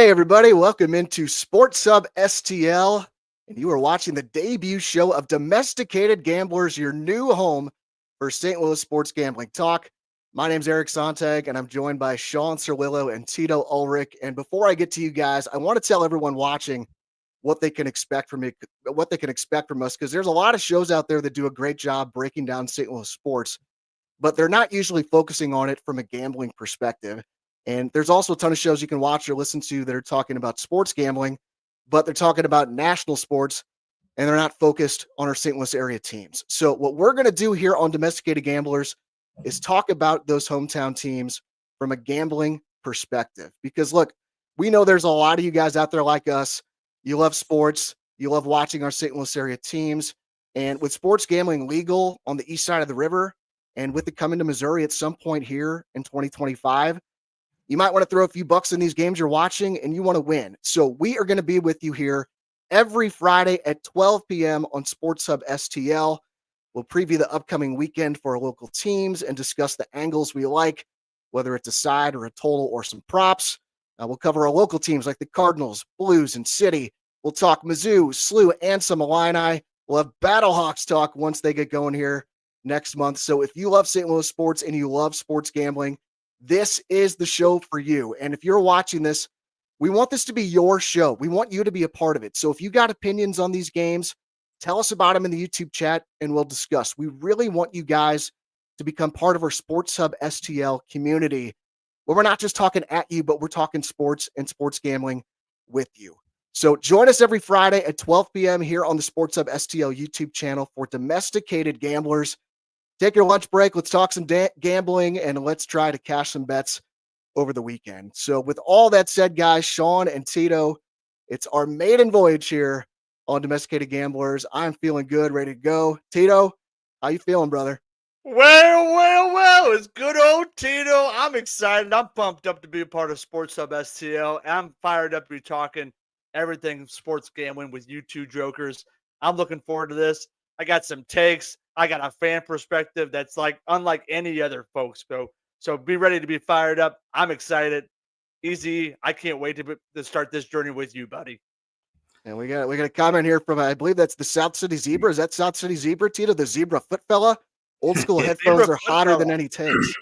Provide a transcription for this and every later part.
Hey, everybody. Welcome into Sports Hub STL. And you are watching the debut show of Domesticated Gamblers, your new home for St. Louis sports gambling talk. My name's Eric Sontag, and I'm joined by Shawn Surwillo and Tito Ulrich. And before I get to you guys, I want to tell everyone watching what they can expect from me, what they can expect from us, because there's a lot of shows out there that do a great job breaking down St. Louis sports, but they're not usually focusing on it from a gambling perspective. And there's also a ton of shows you can watch or listen to that are talking about sports gambling, but they're talking about national sports and they're not focused on our St. Louis area teams. So what we're going to do here on Domesticated Gamblers is talk about those hometown teams from a gambling perspective. Because look, we know there's a lot of you guys out there like us. You love sports. You love watching our St. Louis area teams. And with sports gambling legal on the east side of the river, and with it coming to Missouri at some point here in 2025, you might want to throw a few bucks in these games you're watching and you want to win. So we are going to be with you here every Friday at 12 p.m. on Sports Hub STL. We'll preview the upcoming weekend for our local teams and discuss the angles we like, whether it's a side or a total or some props. We'll cover our local teams like the Cardinals, Blues, and City. We'll talk Mizzou, SLU, and some Illini. We'll have Battlehawks talk once they get going here next month. So if you love St. Louis sports and you love sports gambling, this is the show for you. And if you're watching this, we want this to be your show. We want you to be a part of it. So if you got opinions on these games, tell us about them in the YouTube chat and we'll discuss. We really want you guys to become part of our Sports Hub STL community, where we're not just talking at you, but we're talking sports and sports gambling with you. So join us every Friday at 12 p.m. here on the Sports Hub STL YouTube channel for Domesticated Gamblers. Take your lunch break. Let's talk some gambling and let's try to cash some bets over the weekend. So with all that said, guys, Shawn and Tito, it's our maiden voyage here on Domesticated Gamblers. I'm feeling good, ready to go. Tito, how you feeling, brother? Well, it's good old Tito. I'm excited. I'm pumped up to be a part of Sports Hub STL. I'm fired up to be talking everything sports gambling with you two jokers. I'm looking forward to this. I got some takes. I got a fan perspective that's like unlike any other folks. So be ready to be fired up. I'm excited. Easy. I can't wait to start this journey with you, buddy. And we got a comment here from, I believe that's the South City Zebra. Is that South City Zebra, Tito? The Zebra foot fella? Old school headphones are hotter than any takes.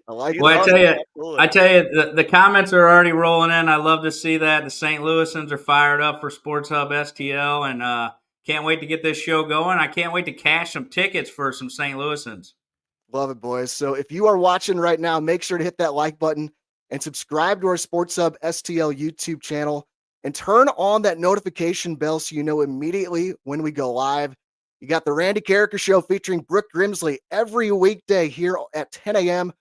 I like it. Well, I tell you, the comments are already rolling in. I love to see that. The St. Louisans are fired up for Sports Hub STL, and can't wait to get this show going. I can't wait to cash some tickets for some St. Louisans. Love it, boys. So if you are watching right now, make sure to hit that like button and subscribe to our Sports Hub STL YouTube channel and turn on that notification bell so you know immediately when we go live. You got the Randy Carricker Show featuring Brooke Grimsley every weekday here at 10 a.m.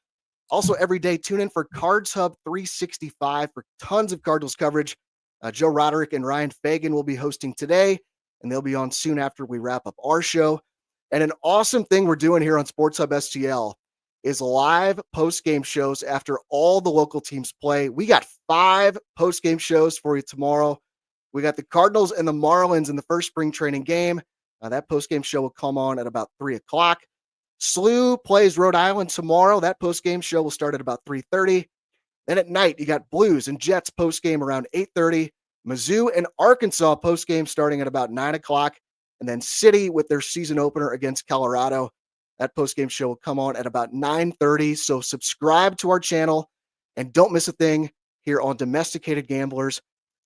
Also, every day, tune in for Cards Hub 365 for tons of Cardinals coverage. Joe Roderick and Ryan Fagan will be hosting today, and they'll be on soon after we wrap up our show. And an awesome thing we're doing here on Sports Hub STL is live post-game shows after all the local teams play. We got 5 post-game shows for you tomorrow. We got the Cardinals and the Marlins in the first spring training game. That post-game show will come on at about 3 o'clock. SLU plays Rhode Island tomorrow. That post-game show will start at about 3:30. Then at night, you got Blues and Jets post-game around 8:30. Mizzou and Arkansas post-game starting at about 9 o'clock. And then City with their season opener against Colorado. That post-game show will come on at about 9:30. So subscribe to our channel and don't miss a thing here on Domesticated Gamblers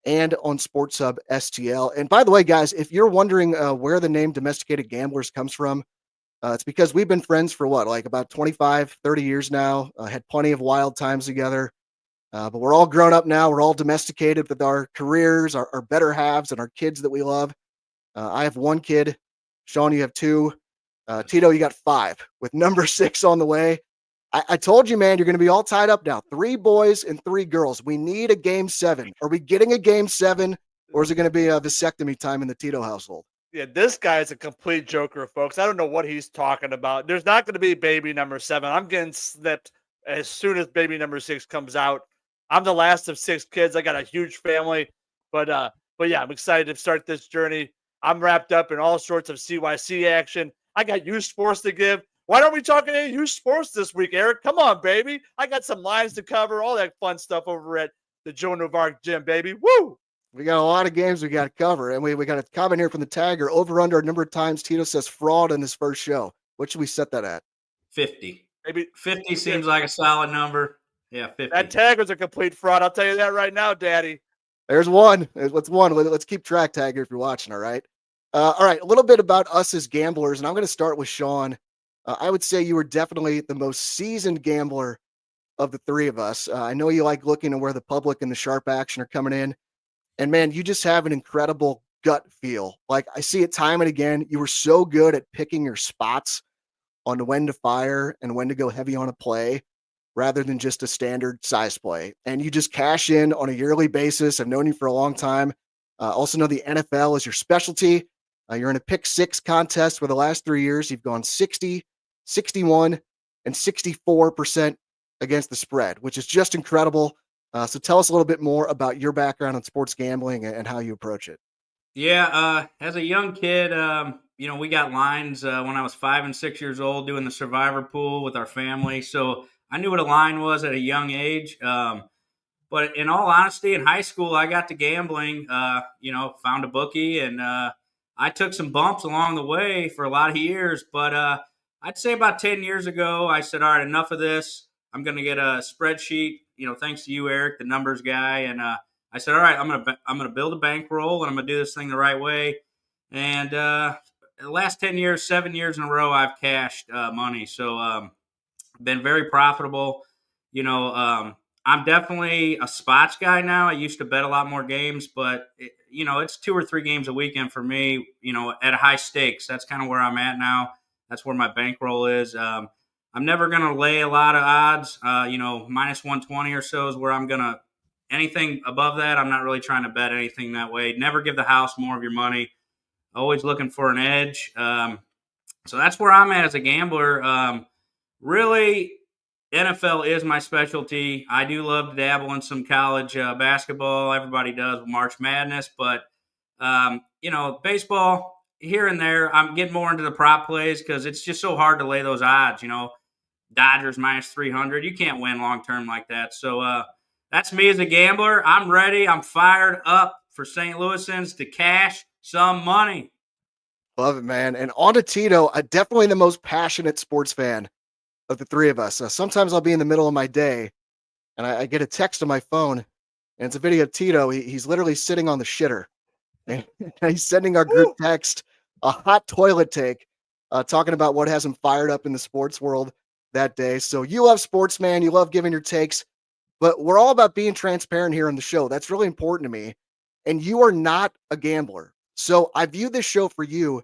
and on Sports Hub STL. And by the way, guys, if you're wondering where the name Domesticated Gamblers comes from, it's because we've been friends for like about 25, 30 years now. Had plenty of wild times together. But we're all grown up now. We're all domesticated with our careers, our better halves, and our kids that we love. I have 1 kid. Shawn, you have 2. Tito, you got 5 with number 6 on the way. I told you, man, you're going to be all tied up now. 3 boys and 3 girls. We need a game 7. Are we getting a game 7, or is it going to be a vasectomy time in the Tito household? Yeah, this guy is a complete joker, folks. I don't know what he's talking about. There's not going to be baby number 7. I'm getting snipped as soon as baby number 6 comes out. I'm the last of 6 kids. I got a huge family, but yeah, I'm excited to start this journey. I'm wrapped up in all sorts of CYC action. I got youth sports to give. Why don't we talk any youth sports this week, Eric? Come on, baby. I got some lines to cover, all that fun stuff over at the Joan of Arc gym, baby. Woo! We got a lot of games we got to cover, and we got a comment here from the tagger. Over under a number of times Tito says fraud in this first show. What should we set that at? 50. Maybe 50 seems like a solid number. Yeah, 50. that tagger's a complete fraud. I'll tell you that right now, Daddy. There's one. Let's one. Let's keep track, tagger, if you're watching. All right. All right. A little bit about us as gamblers, and I'm going to start with Shawn. I would say you were definitely the most seasoned gambler of the three of us. I know you like looking at where the public and the sharp action are coming in. And man, you just have an incredible gut feel. Like I see it time and again. You were so good at picking your spots on when to fire and when to go heavy on a play rather than just a standard size play. And you just cash in on a yearly basis. I've known you for a long time. Also know the NFL is your specialty. You're in a pick six contest for the last 3 years. You've gone 60, 61, and 64% against the spread, which is just incredible. So tell us a little bit more about your background in sports gambling and how you approach it. Yeah, as a young kid, we got lines when I was 5 and 6 years old doing the survivor pool with our family. So I knew what a line was at a young age. But in all honesty, in high school, I got to gambling, found a bookie, and I took some bumps along the way for a lot of years. But I'd say about 10 years ago, I said, all right, enough of this. I'm going to get a spreadsheet, thanks to you, Eric, the numbers guy. And I said, all right, I'm going to build a bankroll and I'm going to do this thing the right way. And the last 10 years, 7 years in a row, I've cashed money. So been very profitable. I'm definitely a spots guy now. I used to bet a lot more games, but it's 2 or 3 games a weekend for me, at a high stakes. That's kind of where I'm at now. That's where my bankroll is. I'm never going to lay a lot of odds. Minus 120 or so is where I'm going to – anything above that, I'm not really trying to bet anything that way. Never give the house more of your money. Always looking for an edge. So that's where I'm at as a gambler. Really, NFL is my specialty. I do love to dabble in some college basketball. Everybody does with March Madness. But, baseball – here and there, I'm getting more into the prop plays because it's just so hard to lay those odds. Dodgers minus 300. You can't win long term like that. So that's me as a gambler. I'm ready. I'm fired up for St. Louisans to cash some money. Love it, man. And on to Tito, definitely the most passionate sports fan of the three of us. Sometimes I'll be in the middle of my day and I get a text on my phone and it's a video of Tito. He's literally sitting on the shitter and he's sending our group text a hot toilet take, talking about what has him fired up in the sports world that day. So you love sports, man. You love giving your takes, but we're all about being transparent here on the show. That's really important to me. And you are not a gambler. So I view this show for you.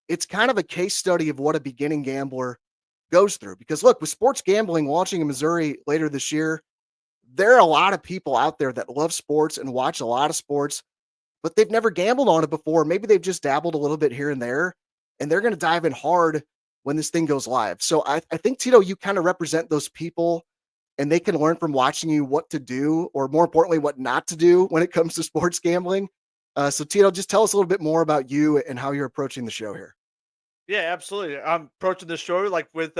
It's kind of a case study of what a beginning gambler goes through. Because look, with sports gambling launching in Missouri later this year, there are a lot of people out there that love sports and watch a lot of sports, but they've never gambled on it before. Maybe they've just dabbled a little bit here and there, and they're going to dive in hard when this thing goes live. So I think, Tito, you kind of represent those people, and they can learn from watching you what to do, or more importantly, what not to do when it comes to sports gambling. So Tito, just tell us a little bit more about you and how you're approaching the show here. Yeah, absolutely. I'm approaching the show like with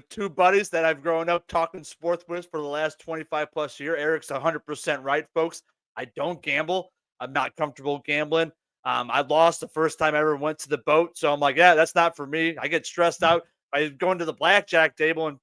2 buddies that I've grown up talking sports with for the last 25 plus year. Eric's 100% right, folks. I don't gamble. I'm not comfortable gambling. I lost the first time I ever went to the boat. So I'm like, yeah, that's not for me. I get stressed out by going to the blackjack table and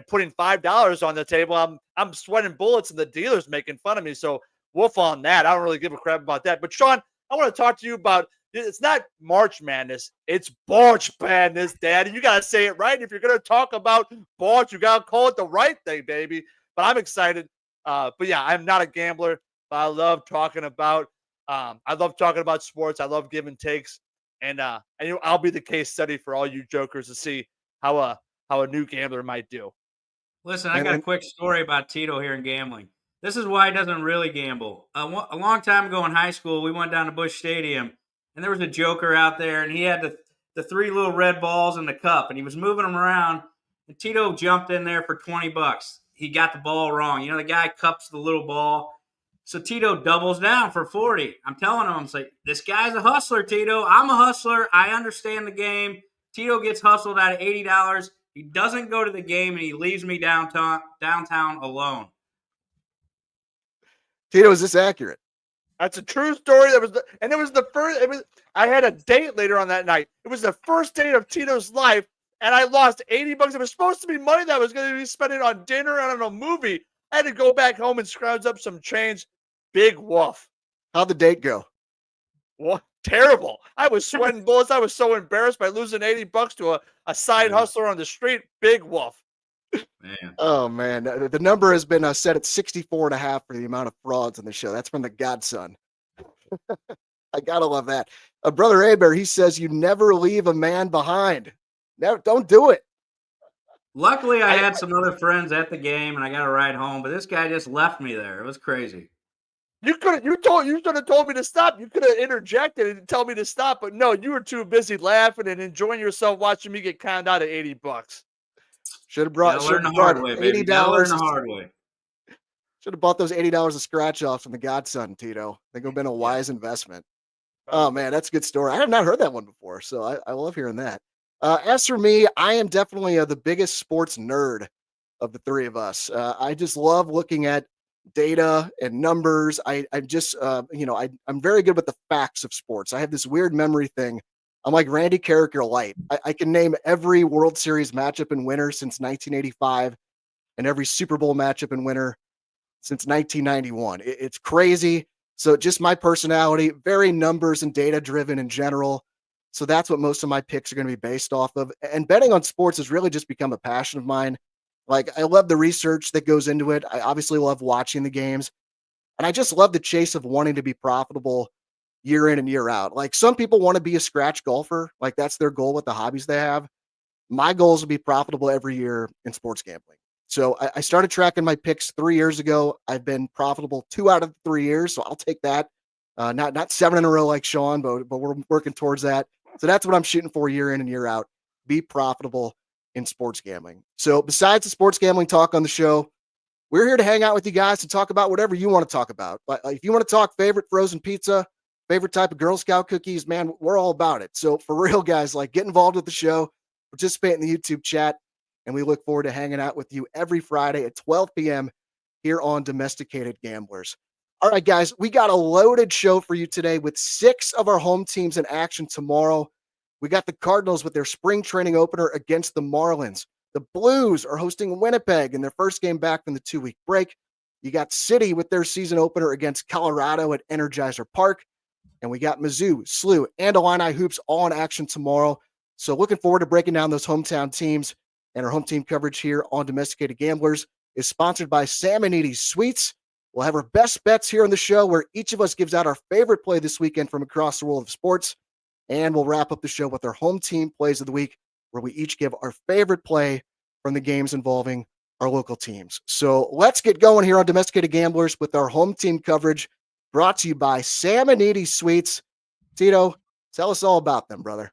putting $5 on the table. I'm sweating bullets and the dealer's making fun of me. So wolf on that. I don't really give a crap about that. But Shawn, I want to talk to you about, it's not March Madness. It's Barch Madness, Daddy. You got to say it right. If you're going to talk about Barch, you got to call it the right thing, baby. But I'm excited. But yeah, I'm not a gambler, but I love talking about sports. I love giving takes, and I'll be the case study for all you jokers to see how a new gambler might do. Listen, I got a quick story about Tito here in gambling. This is why he doesn't really gamble. A long time ago in high school, we went down to Busch Stadium, and there was a joker out there, and he had the 3 little red balls in the cup, and he was moving them around, and Tito jumped in there for $20. He got the ball wrong. The guy cups the little ball. So Tito doubles down for 40. I'm telling him, I'm like, this guy's a hustler, Tito. I'm a hustler. I understand the game. Tito gets hustled out of $80. He doesn't go to the game, and he leaves me downtown alone. Tito, is this accurate? That's a true story. I had a date later on that night. It was the first date of Tito's life, and I lost $80. It was supposed to be money that I was going to be spending on dinner and on a movie. I had to go back home and scrounge up some change. Big woof. How'd the date go? What? Terrible. I was sweating bullets. I was so embarrassed by losing $80 to a side hustler on the street. Big woof. Man. Oh, man. The number has been set at 64.5 for the amount of frauds on the show. That's from the godson. I got to love that. Brother Aber, he says, you never leave a man behind. Never, don't do it. Luckily, I had some other friends at the game, and I got a ride home, but this guy just left me there. It was crazy. You should have told me to stop. You could have interjected and tell me to stop, but no, you were too busy laughing and enjoying yourself watching me get conned out of $80. Should have brought learn the hard way, baby. Learn the hard way. Should have bought those $80 of scratch offs from the godson, Tito. I think it would have been a wise investment. Oh man, that's a good story. I have not heard that one before, so I love hearing that. As for me, I am definitely the biggest sports nerd of the three of us. I just love looking at data and numbers. I'm very good with the facts of sports. I have this weird memory thing. I'm like Randy Carricker light. I can name every World Series matchup and winner since 1985 and every Super Bowl matchup and winner since 1991. It's crazy. So just my personality, very numbers and data driven in general. So that's what most of my picks are going to be based off of. And betting on sports has really just become a passion of mine. Like, I love the research that goes into it. I obviously love watching the games. And I just love the chase of wanting to be profitable year in and year out. Like, some people want to be a scratch golfer. Like, that's their goal with the hobbies they have. My goal is to be profitable every year in sports gambling. So I started tracking my picks 3 years ago. I've been profitable 2 out of 3 years. So I'll take that. Not 7 in a row like Shawn, but we're working towards that. So that's what I'm shooting for year in and year out. Be profitable in sports gambling. So besides the sports gambling talk on the show, we're here to hang out with you guys to talk about whatever you want to talk about. Like, if you want to talk favorite frozen pizza, favorite type of Girl Scout cookies, man, we're all about it. So for real, guys, like, get involved with the show, participate in the YouTube chat, and we look forward to hanging out with you every Friday at 12 p.m. here on Domesticated Gamblers. All right, guys, we got a loaded show for you today with 6 of our home teams in action tomorrow. We got the Cardinals with their spring training opener against the Marlins. The Blues are hosting Winnipeg in their first game back from the 2-week break. You got City with their season opener against Colorado at Energizer Park. And we got Mizzou, SLU, and Illini hoops all in action tomorrow. So looking forward to breaking down those hometown teams. And our home team coverage here on Domesticated Gamblers is sponsored by Sam and Edie's Sweets. We'll have our best bets here on the show where each of us gives out our favorite play this weekend from across the world of sports. And we'll wrap up the show with our home team plays of the week, where we each give our favorite play from the games involving our local teams. So let's get going here on Domesticated Gamblers with our home team coverage, brought to you by Sam and Edie's Sweets. Tito, tell us all about them, brother.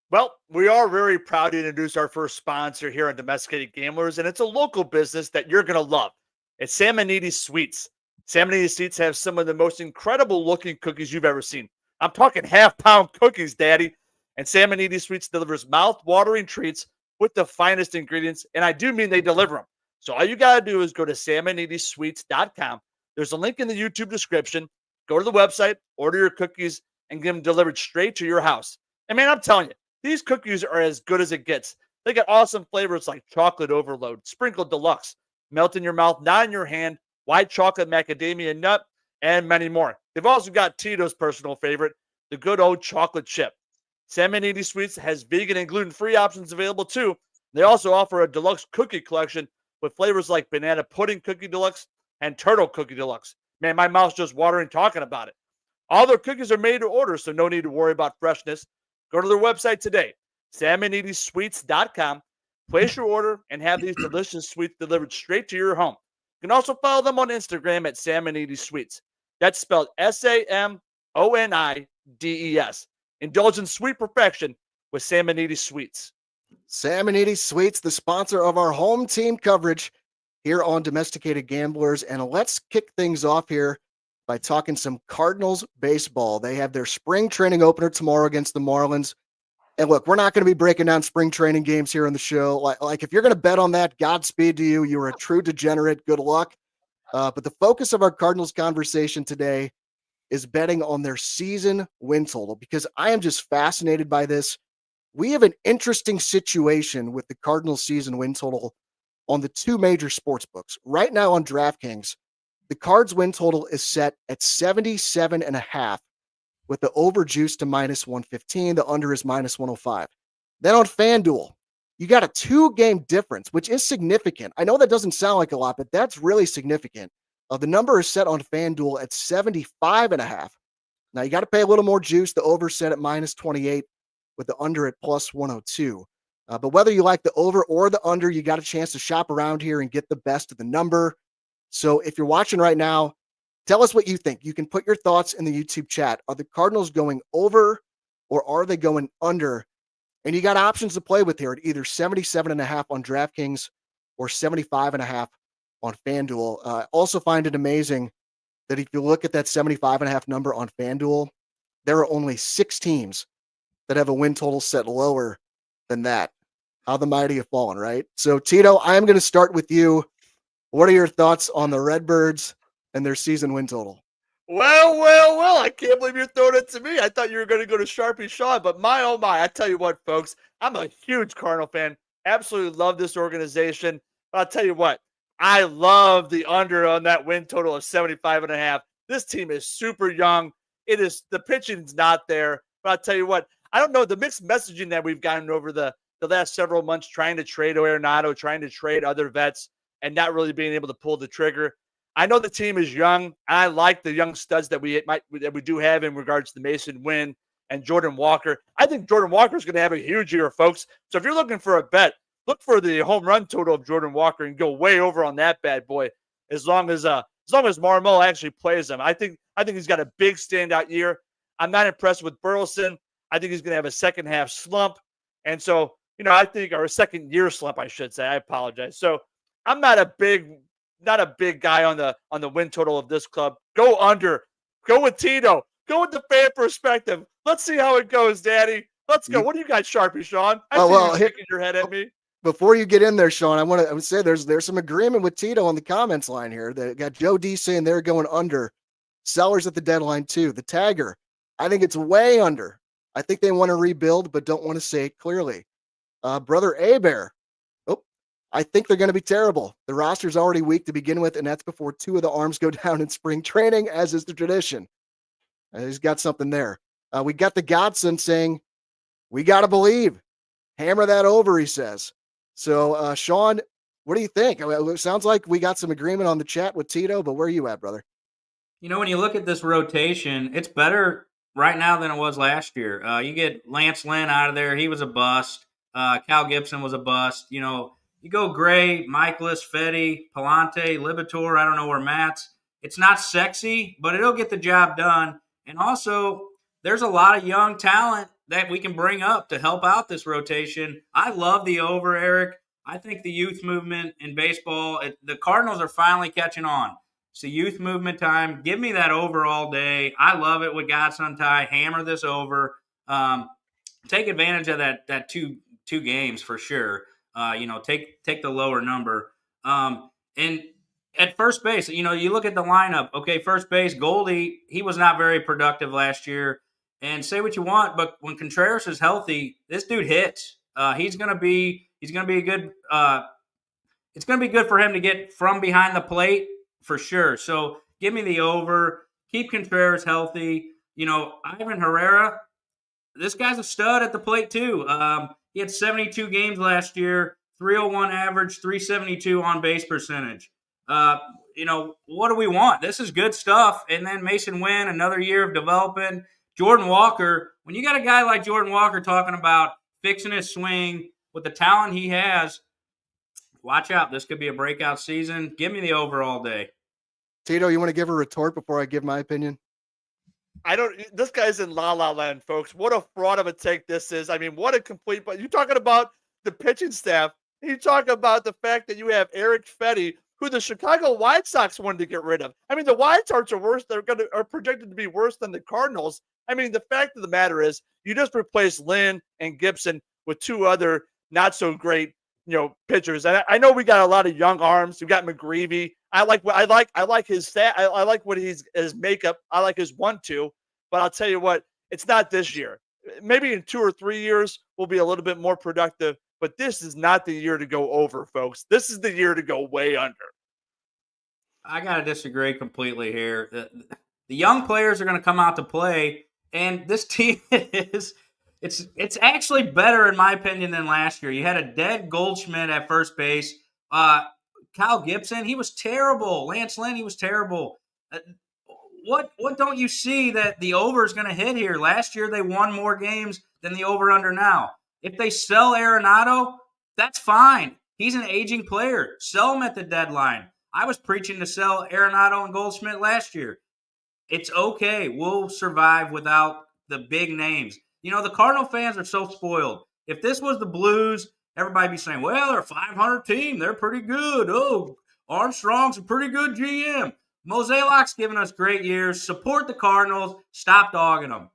Well, we are very proud to introduce our first sponsor here on Domesticated Gamblers, and it's a local business that you're going to love. It's Sam and Edie's Sweets. Sam and Edie's Sweets have some of the most incredible looking cookies you've ever seen. I'm talking half-pound cookies, Daddy. And Sam and Edie's Sweets delivers mouth-watering treats with the finest ingredients, and I do mean they deliver them. So all you got to do is go to samandediesweets.com. There's a link in the YouTube description. Go to the website, order your cookies, and get them delivered straight to your house. And man, I'm telling you, these cookies are as good as it gets. They got awesome flavors like chocolate overload, sprinkled deluxe, melt in your mouth, not in your hand, white chocolate macadamia nut, and many more. They've also got Tito's personal favorite, the good old chocolate chip. Sam and Edie Sweets has vegan and gluten-free options available too. They also offer a deluxe cookie collection with flavors like banana pudding cookie deluxe and turtle cookie deluxe. Man, my mouth's just watering talking about it. All their cookies are made to order, so no need to worry about freshness. Go to their website today, samandediesweets.com. Place your order and have these delicious sweets delivered straight to your home. You can also follow them on Instagram at Sam and Edie Sweets. That's spelled SAMONIDES. Indulge in sweet perfection with Sam and Edie Sweets. Sam and Edie Sweets, the sponsor of our home team coverage here on Domesticated Gamblers. And let's kick things off here by talking some Cardinals baseball. They have their spring training opener tomorrow against the Marlins. And look, we're not going to be breaking down spring training games here on the show. Like if you're going to bet on that, Godspeed to you. You're a true degenerate. Good luck. But the focus of our Cardinals conversation today is betting on their season win total because I am just fascinated by this. We have an interesting situation with the Cardinals season win total on the two major sports books. Right now on DraftKings, the Cards win total is set at 77.5 with the over juice to minus 115. The under is minus 105. Then on FanDuel, you got a 2-game difference, which is significant. I know that doesn't sound like a lot, but that's really significant. The number is set on FanDuel at 75.5. Now you got to pay a little more juice. The over set at minus 28 with the under at plus 102. But whether you like the over or the under, you got a chance to shop around here and get the best of the number. So if you're watching right now, tell us what you think. You can put your thoughts in the YouTube chat. Are the Cardinals going over or are they going under? And you got options to play with here at either 77.5 on DraftKings or 75.5 on FanDuel. Also find it amazing that if you look at that 75.5 number on FanDuel, there are only 6 teams that have a win total set lower than that. How the mighty have fallen, right? So Tito, I'm going to start with you. What are your thoughts on the Redbirds and their season win total? Well, I can't believe you're throwing it to me. I thought you were going to go to Sharpie Shawn, but my, oh my, I tell you what, folks, I'm a huge Cardinal fan. Absolutely love this organization. But I'll tell you what, I love the under on that win total of 75.5. This team is super young. The pitching's not there. But I'll tell you what, I don't know, the mixed messaging that we've gotten over the last several months trying to trade Arenado, trying to trade other vets, and not really being able to pull the trigger. I know the team is young, and I like the young studs that we do have in regards to Mason Wynn and Jordan Walker. I think Jordan Walker is going to have a huge year, folks. So if you're looking for a bet, look for the home run total of Jordan Walker and go way over on that bad boy. As long as Marmol actually plays him, I think he's got a big standout year. I'm not impressed with Burleson. I think he's going to have a second half slump, and so I think, or a second year slump, I should say. I apologize. So I'm not a big guy on the win total of this club. Go under. Go with Tito. Go with the fan perspective. Let's see how it goes, Daddy. Let's go. What do you got, Sharpie Shawn? I see you shaking your head at me. Before you get in there, Shawn, I would say there's some agreement with Tito on the comments line here. They got Joe D saying they're going under. Sellers at the deadline too. The tagger, I think it's way under. I think they want to rebuild, but don't want to say it clearly. Brother A-Bear, I think they're going to be terrible. The roster's already weak to begin with, and that's before 2 of the arms go down in spring training, as is the tradition. He's got something there. We got the Godson saying, we got to believe. Hammer that over, he says. So, Shawn, what do you think? It sounds like we got some agreement on the chat with Tito, but where are you at, brother? When you look at this rotation, it's better right now than it was last year. You get Lance Lynn out of there. He was a bust. Cal Gibson was a bust. You go Gray, Michaelis, Fetty, Palante, Libator. I don't know where Matt's. It's not sexy, but it'll get the job done. And also, there's a lot of young talent that we can bring up to help out this rotation. I love the over, Eric. I think the youth movement in baseball, the Cardinals are finally catching on. It's the youth movement time. Give me that over all day. I love it with Sontag. Hammer this over. Take advantage of that two games for sure. Take the lower number. And at first base, you look at the lineup. Okay, first base, Goldie, he was not very productive last year. And say what you want, but when Contreras is healthy, this dude hits. He's gonna be a good. It's gonna be good for him to get from behind the plate for sure. So give me the over. Keep Contreras healthy. Ivan Herrera, this guy's a stud at the plate too. He had 72 games last year, 301 average, 372 on base percentage. What do we want? This is good stuff. And then Mason Wynn, another year of development. Jordan Walker, when you got a guy like Jordan Walker talking about fixing his swing with the talent he has, watch out. This could be a breakout season. Give me the over all day. Tito, you want to give a retort before I give my opinion? This guy's in la-la land, folks. What a fraud of a take this is. I mean, what a complete, but you're talking about the pitching staff. You talk about the fact that you have Eric Fetty, who the Chicago White Sox wanted to get rid of. I mean, the White Sox are worse. Are projected to be worse than the Cardinals. I mean, the fact of the matter is you just replaced Lynn and Gibson with 2 other not so great pitchers. And I know we got a lot of young arms. We got McGreevy. I like his stat. I like what his makeup. I like his 1-2. But I'll tell you what, it's not this year. Maybe in 2 or 3 years we'll be a little bit more productive. But this is not the year to go over, folks. This is the year to go way under. I gotta disagree completely here. The young players are going to come out to play, and this team it's actually better in my opinion than last year. You had a dead Goldschmidt at first base. Kyle Gibson, he was terrible. Lance Lynn, he was terrible. What don't you see that the over is going to hit here? Last year they won more games than the over under now. If they sell Arenado, that's fine. He's an aging player. Sell him at the deadline. I was preaching to sell Arenado and Goldschmidt last year. It's okay. We'll survive without the big names. The Cardinal fans are so spoiled. If this was the Blues, everybody be saying, well, they're a 500 team. They're pretty good. Oh, Armstrong's a pretty good GM. Mozeliak's given us great years. Support the Cardinals. Stop dogging them.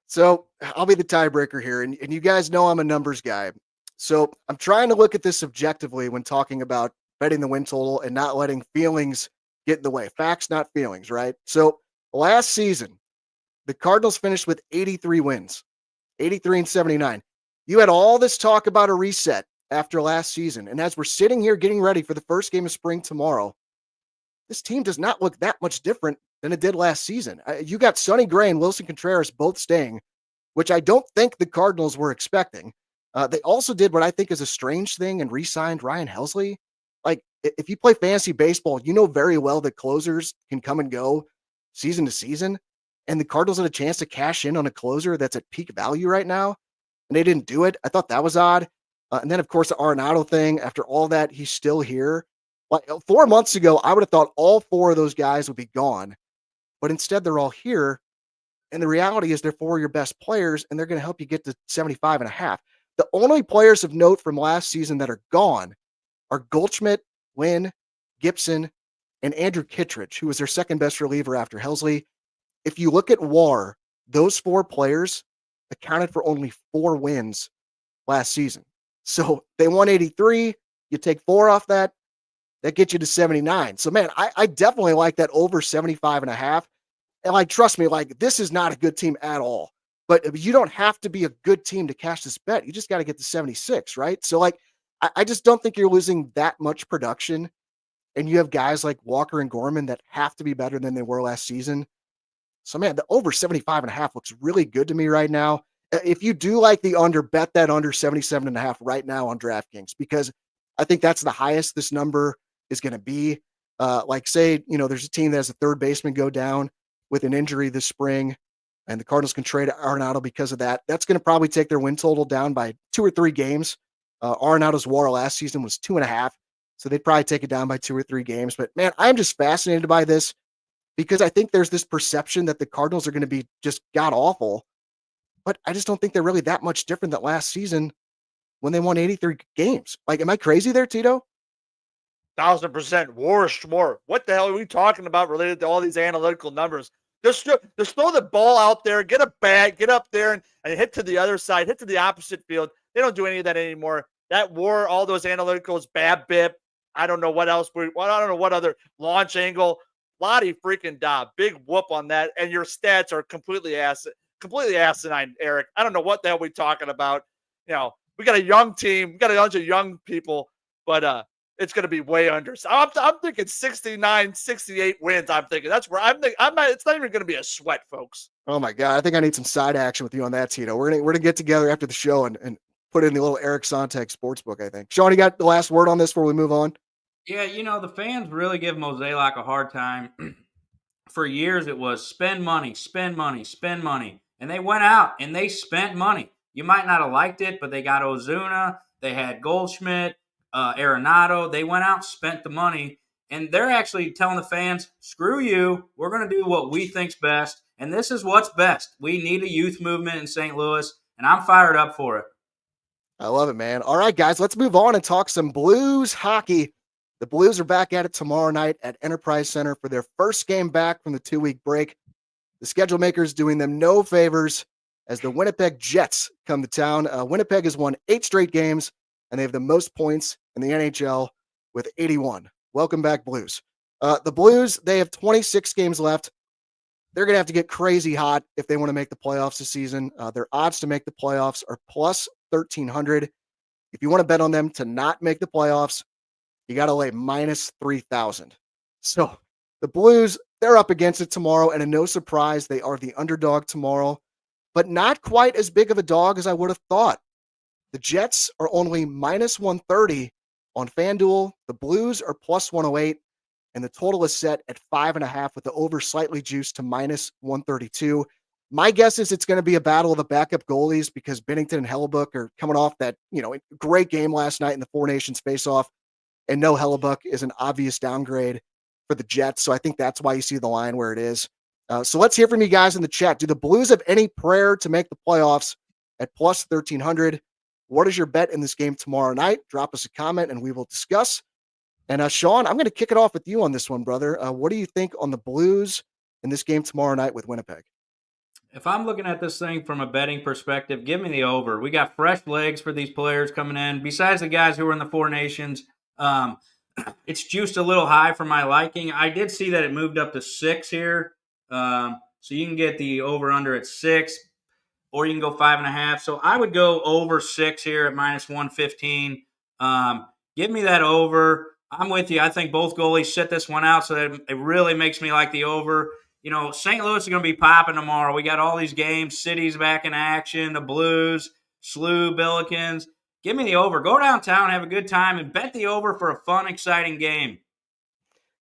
So I'll be the tiebreaker here. And you guys know I'm a numbers guy. So I'm trying to look at this objectively when talking about betting the win total and not letting feelings get in the way. Facts, not feelings, right? So last season, the Cardinals finished with 83 wins, 83-79. You had all this talk about a reset after last season. And as we're sitting here getting ready for the first game of spring tomorrow, this team does not look that much different than it did last season. You got Sonny Gray and Wilson Contreras both staying, which I don't think the Cardinals were expecting. They also did what I think is a strange thing and re-signed Ryan Helsley. Like, if you play fantasy baseball, you know very well that closers can come and go season to season. And the Cardinals had a chance to cash in on a closer that's at peak value right now, and they didn't do it. I thought that was odd. And then, of course, the Arenado thing. After all that, he's still here. Like 4 months ago, I would have thought all 4 of those guys would be gone. But instead, they're all here. And the reality is they're 4 of your best players, and they're going to help you get to 75.5. The only players of note from last season that are gone are Goldschmidt, Lynn, Gibson, and Andrew Kittredge, who was their second best reliever after Helsley. If you look at WAR, those 4 players accounted for only 4 wins last season. So they won 83. You take 4 off that gets you to 79. So, man, I definitely like that over 75.5. And, trust me, this is not a good team at all. But you don't have to be a good team to cash this bet. You just got to get to 76, right? So, I just don't think you're losing that much production. And you have guys like Walker and Gorman that have to be better than they were last season. So, man, the over 75.5 looks really good to me right now. If you do like the under, bet that under 77.5 right now on DraftKings, because I think that's the highest this number is going to be. Say, there's a team that has a third baseman go down with an injury this spring, and the Cardinals can trade Arenado because of that. That's going to probably take their win total down by 2 or 3 games. Arenado's WAR last season was 2.5, so they'd probably take it down by 2 or 3 games. But, man, I'm just fascinated by this because I think there's this perception that the Cardinals are going to be just god-awful, but I just don't think they're really that much different than last season when they won 83 games. Am I crazy there, Tito? 1,000% WAR. What the hell are we talking about related to all these analytical numbers? Just throw the ball out there, get a bag, get up there and hit to the other side, hit to the opposite field. They don't do any of that anymore. That WAR, all those analyticals, BABIP, I don't know what else. I don't know what other launch angle. Lottie freaking da. Big whoop on that. And your stats are completely asinine, Eric. I don't know what the hell we're talking about. We got a young team. We got a bunch of young people, but it's going to be way under. So I'm thinking 69, 68 wins. I'm thinking that's where I'm thinking. It's not even going to be a sweat, folks. Oh my God. I think I need some side action with you on that, Tito. We're going to get together after the show and put in the little Eric Sontag sportsbook, I think. Shawn, you got the last word on this before we move on? Yeah, the fans really give Mozeliak a hard time. For years, it was spend money, spend money, spend money. And they went out and they spent money. You might not have liked it, but they got Ozuna. They had Goldschmidt, Arenado. They went out, spent the money. And they're actually telling the fans, screw you. We're going to do what we think's best. And this is what's best. We need a youth movement in St. Louis, and I'm fired up for it. I love it, man. All right, guys, let's move on and talk some Blues hockey. The Blues are back at it tomorrow night at Enterprise Center for their first game back from the 2-week break. The schedule makers doing them no favors as the Winnipeg Jets come to town. Winnipeg has won 8 straight games, and they have the most points in the NHL with 81. Welcome back, Blues. The Blues, they have 26 games left. They're going to have to get crazy hot if they want to make the playoffs this season. Their odds to make the playoffs are plus 1,300. If you want to bet on them to not make the playoffs, you got to lay minus 3,000. So the Blues, they're up against it tomorrow, and no surprise, they are the underdog tomorrow, but not quite as big of a dog as I would have thought. The Jets are only minus 130 on FanDuel. The Blues are plus 108, and the total is set at 5.5 with the over slightly juiced to minus 132. My guess is it's going to be a battle of the backup goalies because Binnington and Hellebuck are coming off that, great game last night in the Four Nations face-off, and no, Hellebuck is an obvious downgrade for the Jets, so I think that's why you see the line where it is. So let's hear from you guys in the chat. Do the Blues have any prayer to make the playoffs at plus 1,300? What is your bet in this game tomorrow night? Drop us a comment and we will discuss. And Shawn, I'm going to kick it off with you on this one, brother. What do you think on the Blues in this game tomorrow night with Winnipeg? If I'm looking at this thing from a betting perspective, give me the over. We got fresh legs for these players coming in. Besides the guys who are in the Four Nations, it's juiced a little high for my liking. I did see that it moved up to 6 here. So you can get the over-under at 6, or you can go 5.5. So I would go over 6 here at minus 115. Give me that over. I'm with you. I think both goalies sit this one out, so that it really makes me like the over. St. Louis is going to be popping tomorrow. We got all these games. City's back in action. The Blues, SLU, Billikens. Give me the over. Go downtown, have a good time, and bet the over for a fun, exciting game.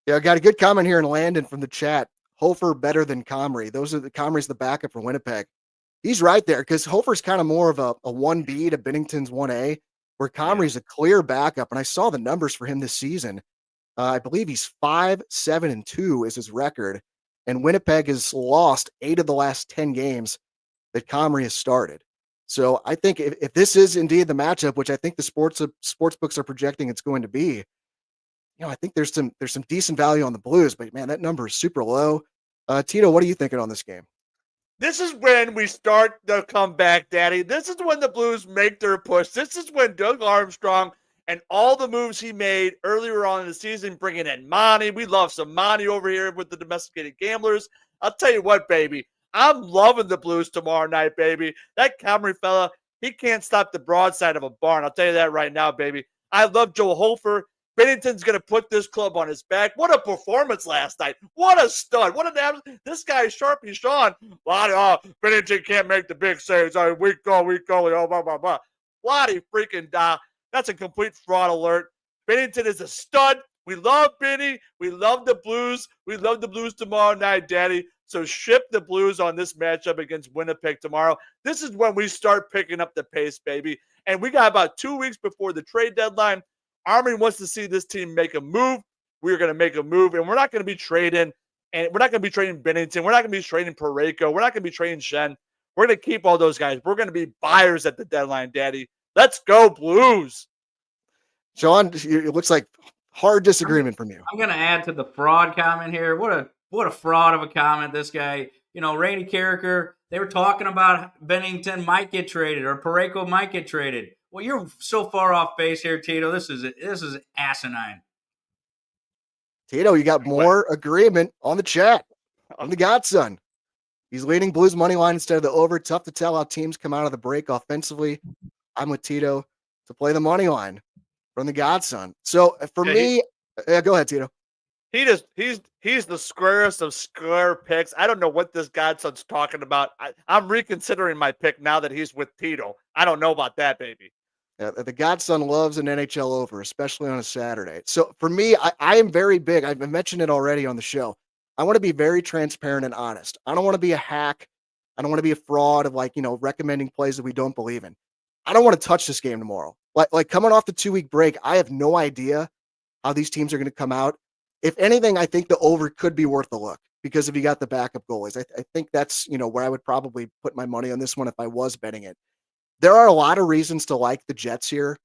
Yeah, I got a good comment here in Landon from the chat. Hofer better than Comrie. Comrie's the backup for Winnipeg. He's right there because Hofer's kind of more of a 1B to Binnington's 1A, where Comrie's a clear backup. And I saw the numbers for him this season. I believe he's 5-7-2 is his record. And Winnipeg has lost 8 of the last 10 games that Comrie has started. So I think if this is indeed the matchup, which I think the sports books are projecting it's going to be, I think there's some decent value on the Blues, but man, that number is super low. Tito, what are you thinking on this game? This is when we start the comeback, Daddy. This is when the Blues make their push. This is when Doug Armstrong and all the moves he made earlier on in the season, bringing in Monty. We love some Monty over here with the domesticated gamblers. I'll tell you what, baby. I'm loving the Blues tomorrow night, baby. That Comrie fella, he can't stop the broadside of a barn. I'll tell you that right now, baby. I love Joe Hofer. Binnington's going to put this club on his back. What a performance last night. What a stud. This guy is Sharpie Shawn. Binnington can't make the big saves. Weak goal. Blah, blah, blah. Lottie freaking da. That's a complete fraud alert. Binnington is a stud. We love Benny. We love the Blues. We love the Blues tomorrow night, Daddy. So ship the Blues on this matchup against Winnipeg tomorrow. This is when we start picking up the pace, baby. And we got about 2 weeks before the trade deadline. Army wants to see this team make a move. We're going to make a move, and we're not going to be trading. And we're not going to be trading Binnington. We're not going to be trading Parayko. We're not going to be trading Shen. We're going to keep all those guys. We're going to be buyers at the deadline, Daddy. Let's go, Blues. Shawn, it looks like hard disagreement from you. I'm going to add to the fraud comment here. What a fraud of a comment, this guy. Randy Carricker, they were talking about Binnington might get traded or Parayko might get traded. Well, you're so far off base here, Tito. This is asinine. Tito, you got more agreement on the chat. I'm the godson. He's leading Blues money line instead of the over. Tough to tell how teams come out of the break offensively. I'm with Tito to play the money line from the godson. So for me, go ahead, Tito. He's the squarest of square picks. I don't know what this godson's talking about. I'm reconsidering my pick now that he's with Tito. I don't know about that, baby. Yeah, the godson loves an NHL over, especially on a Saturday. So for me, I am very big. I've mentioned it already on the show. I want to be very transparent and honest. I don't want to be a hack. I don't want to be a fraud of recommending plays that we don't believe in. I don't want to touch this game tomorrow. Like coming off the 2-week break, I have no idea how these teams are going to come out. If anything, I think the over could be worth a look because if you got the backup goalies, I think that's, where I would probably put my money on this one if I was betting it. There are a lot of reasons to like the Jets here.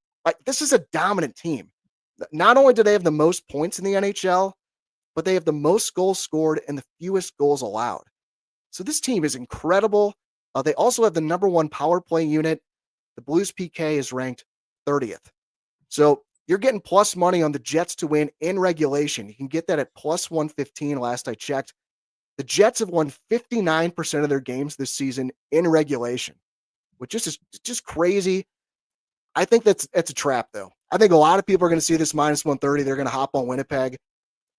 This is a dominant team. Not only do they have the most points in the NHL, but they have the most goals scored and the fewest goals allowed. So this team is incredible. They also have the number 1 power play unit. The Blues PK is ranked 30th. So you're getting plus money on the Jets to win in regulation. You can get that at plus 115 last I checked. The Jets have won 59% of their games this season in regulation, which is just crazy. I think that's a trap, though. I think a lot of people are going to see this minus 130. They're going to hop on Winnipeg.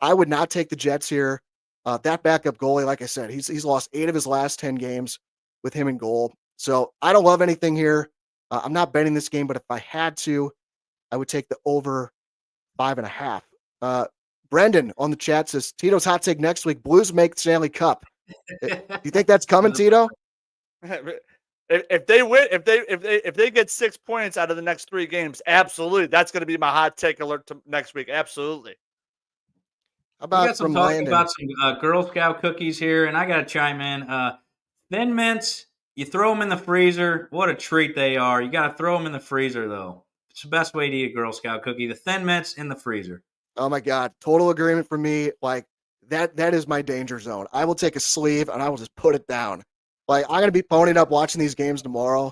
I would not take the Jets here. That backup goalie, like I said, he's lost 8 of his last 10 games with him in goal. So I don't love anything here. I'm not betting this game, but if I had to, I would take the over 5.5. Brendan on the chat says Tito's hot take next week: Blues make Stanley Cup. Do you think that's coming, Tito? If they win, if they get 6 points out of the next 3 games, absolutely, that's going to be my hot take alert to next week. Absolutely. How about from Landon? About some Girl Scout cookies here, and I got to chime in. Thin Mints, you throw them in the freezer. What a treat they are. You got to throw them in the freezer, though. It's the best way to eat a Girl Scout cookie. The Thin Mints in the freezer. Oh my God, total agreement for me. Like that is my danger zone. I will take a sleeve and I will just put it down. Like I'm gonna be ponying up watching these games tomorrow.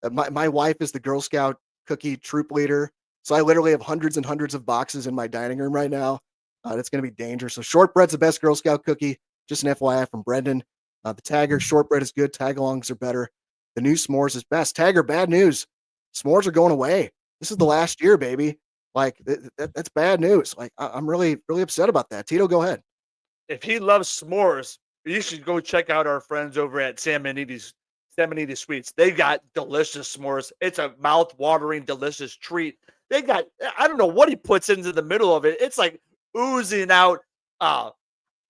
My wife is the Girl Scout cookie troop leader, so I literally have hundreds and hundreds of boxes in my dining room right now. That's gonna be dangerous. So shortbread's the best Girl Scout cookie. Just an FYI from Brendan. The Tagger shortbread is good. Tagalongs are better. The new s'mores is best. Tagger, bad news. S'mores are going away. This is the last year, baby. Like that's bad news. Like I'm really, really upset about that. Tito, go ahead. If he loves s'mores, you should go check out our friends over at Salmonini's Sweets. They got delicious s'mores. It's a mouth-watering, delicious treat. They got, I don't know what he puts into the middle of it. It's like oozing out,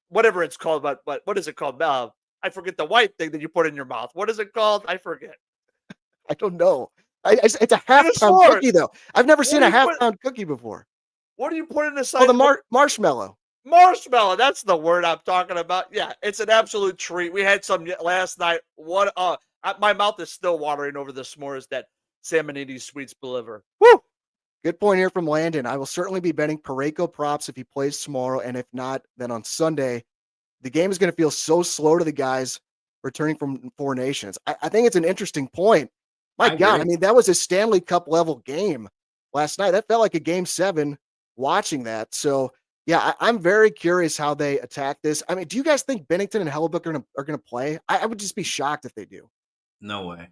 whatever it's called. But what is it called? I forget the white thing that you put in your mouth. What is it called? I forget. I don't know. It's a half-pound cookie, though. I've never seen a half-pound cookie before. What do you put in the side? Oh, the marshmallow. Marshmallow. That's the word I'm talking about. Yeah, it's an absolute treat. We had some last night. What? My mouth is still watering over the s'mores that Salmonini's Sweets deliver. Woo! Good point here from Landon. I will certainly be betting Parayko props if he plays tomorrow, and if not, then on Sunday. The game is going to feel so slow to the guys returning from 4 nations. I think it's an interesting point. My God, I mean, that was a Stanley Cup level game last night. That felt like a game 7 watching that. So, yeah, I'm very curious how they attack this. I mean, do you guys think Bennington and Hellebuck are going to play? I would just be shocked if they do. No way.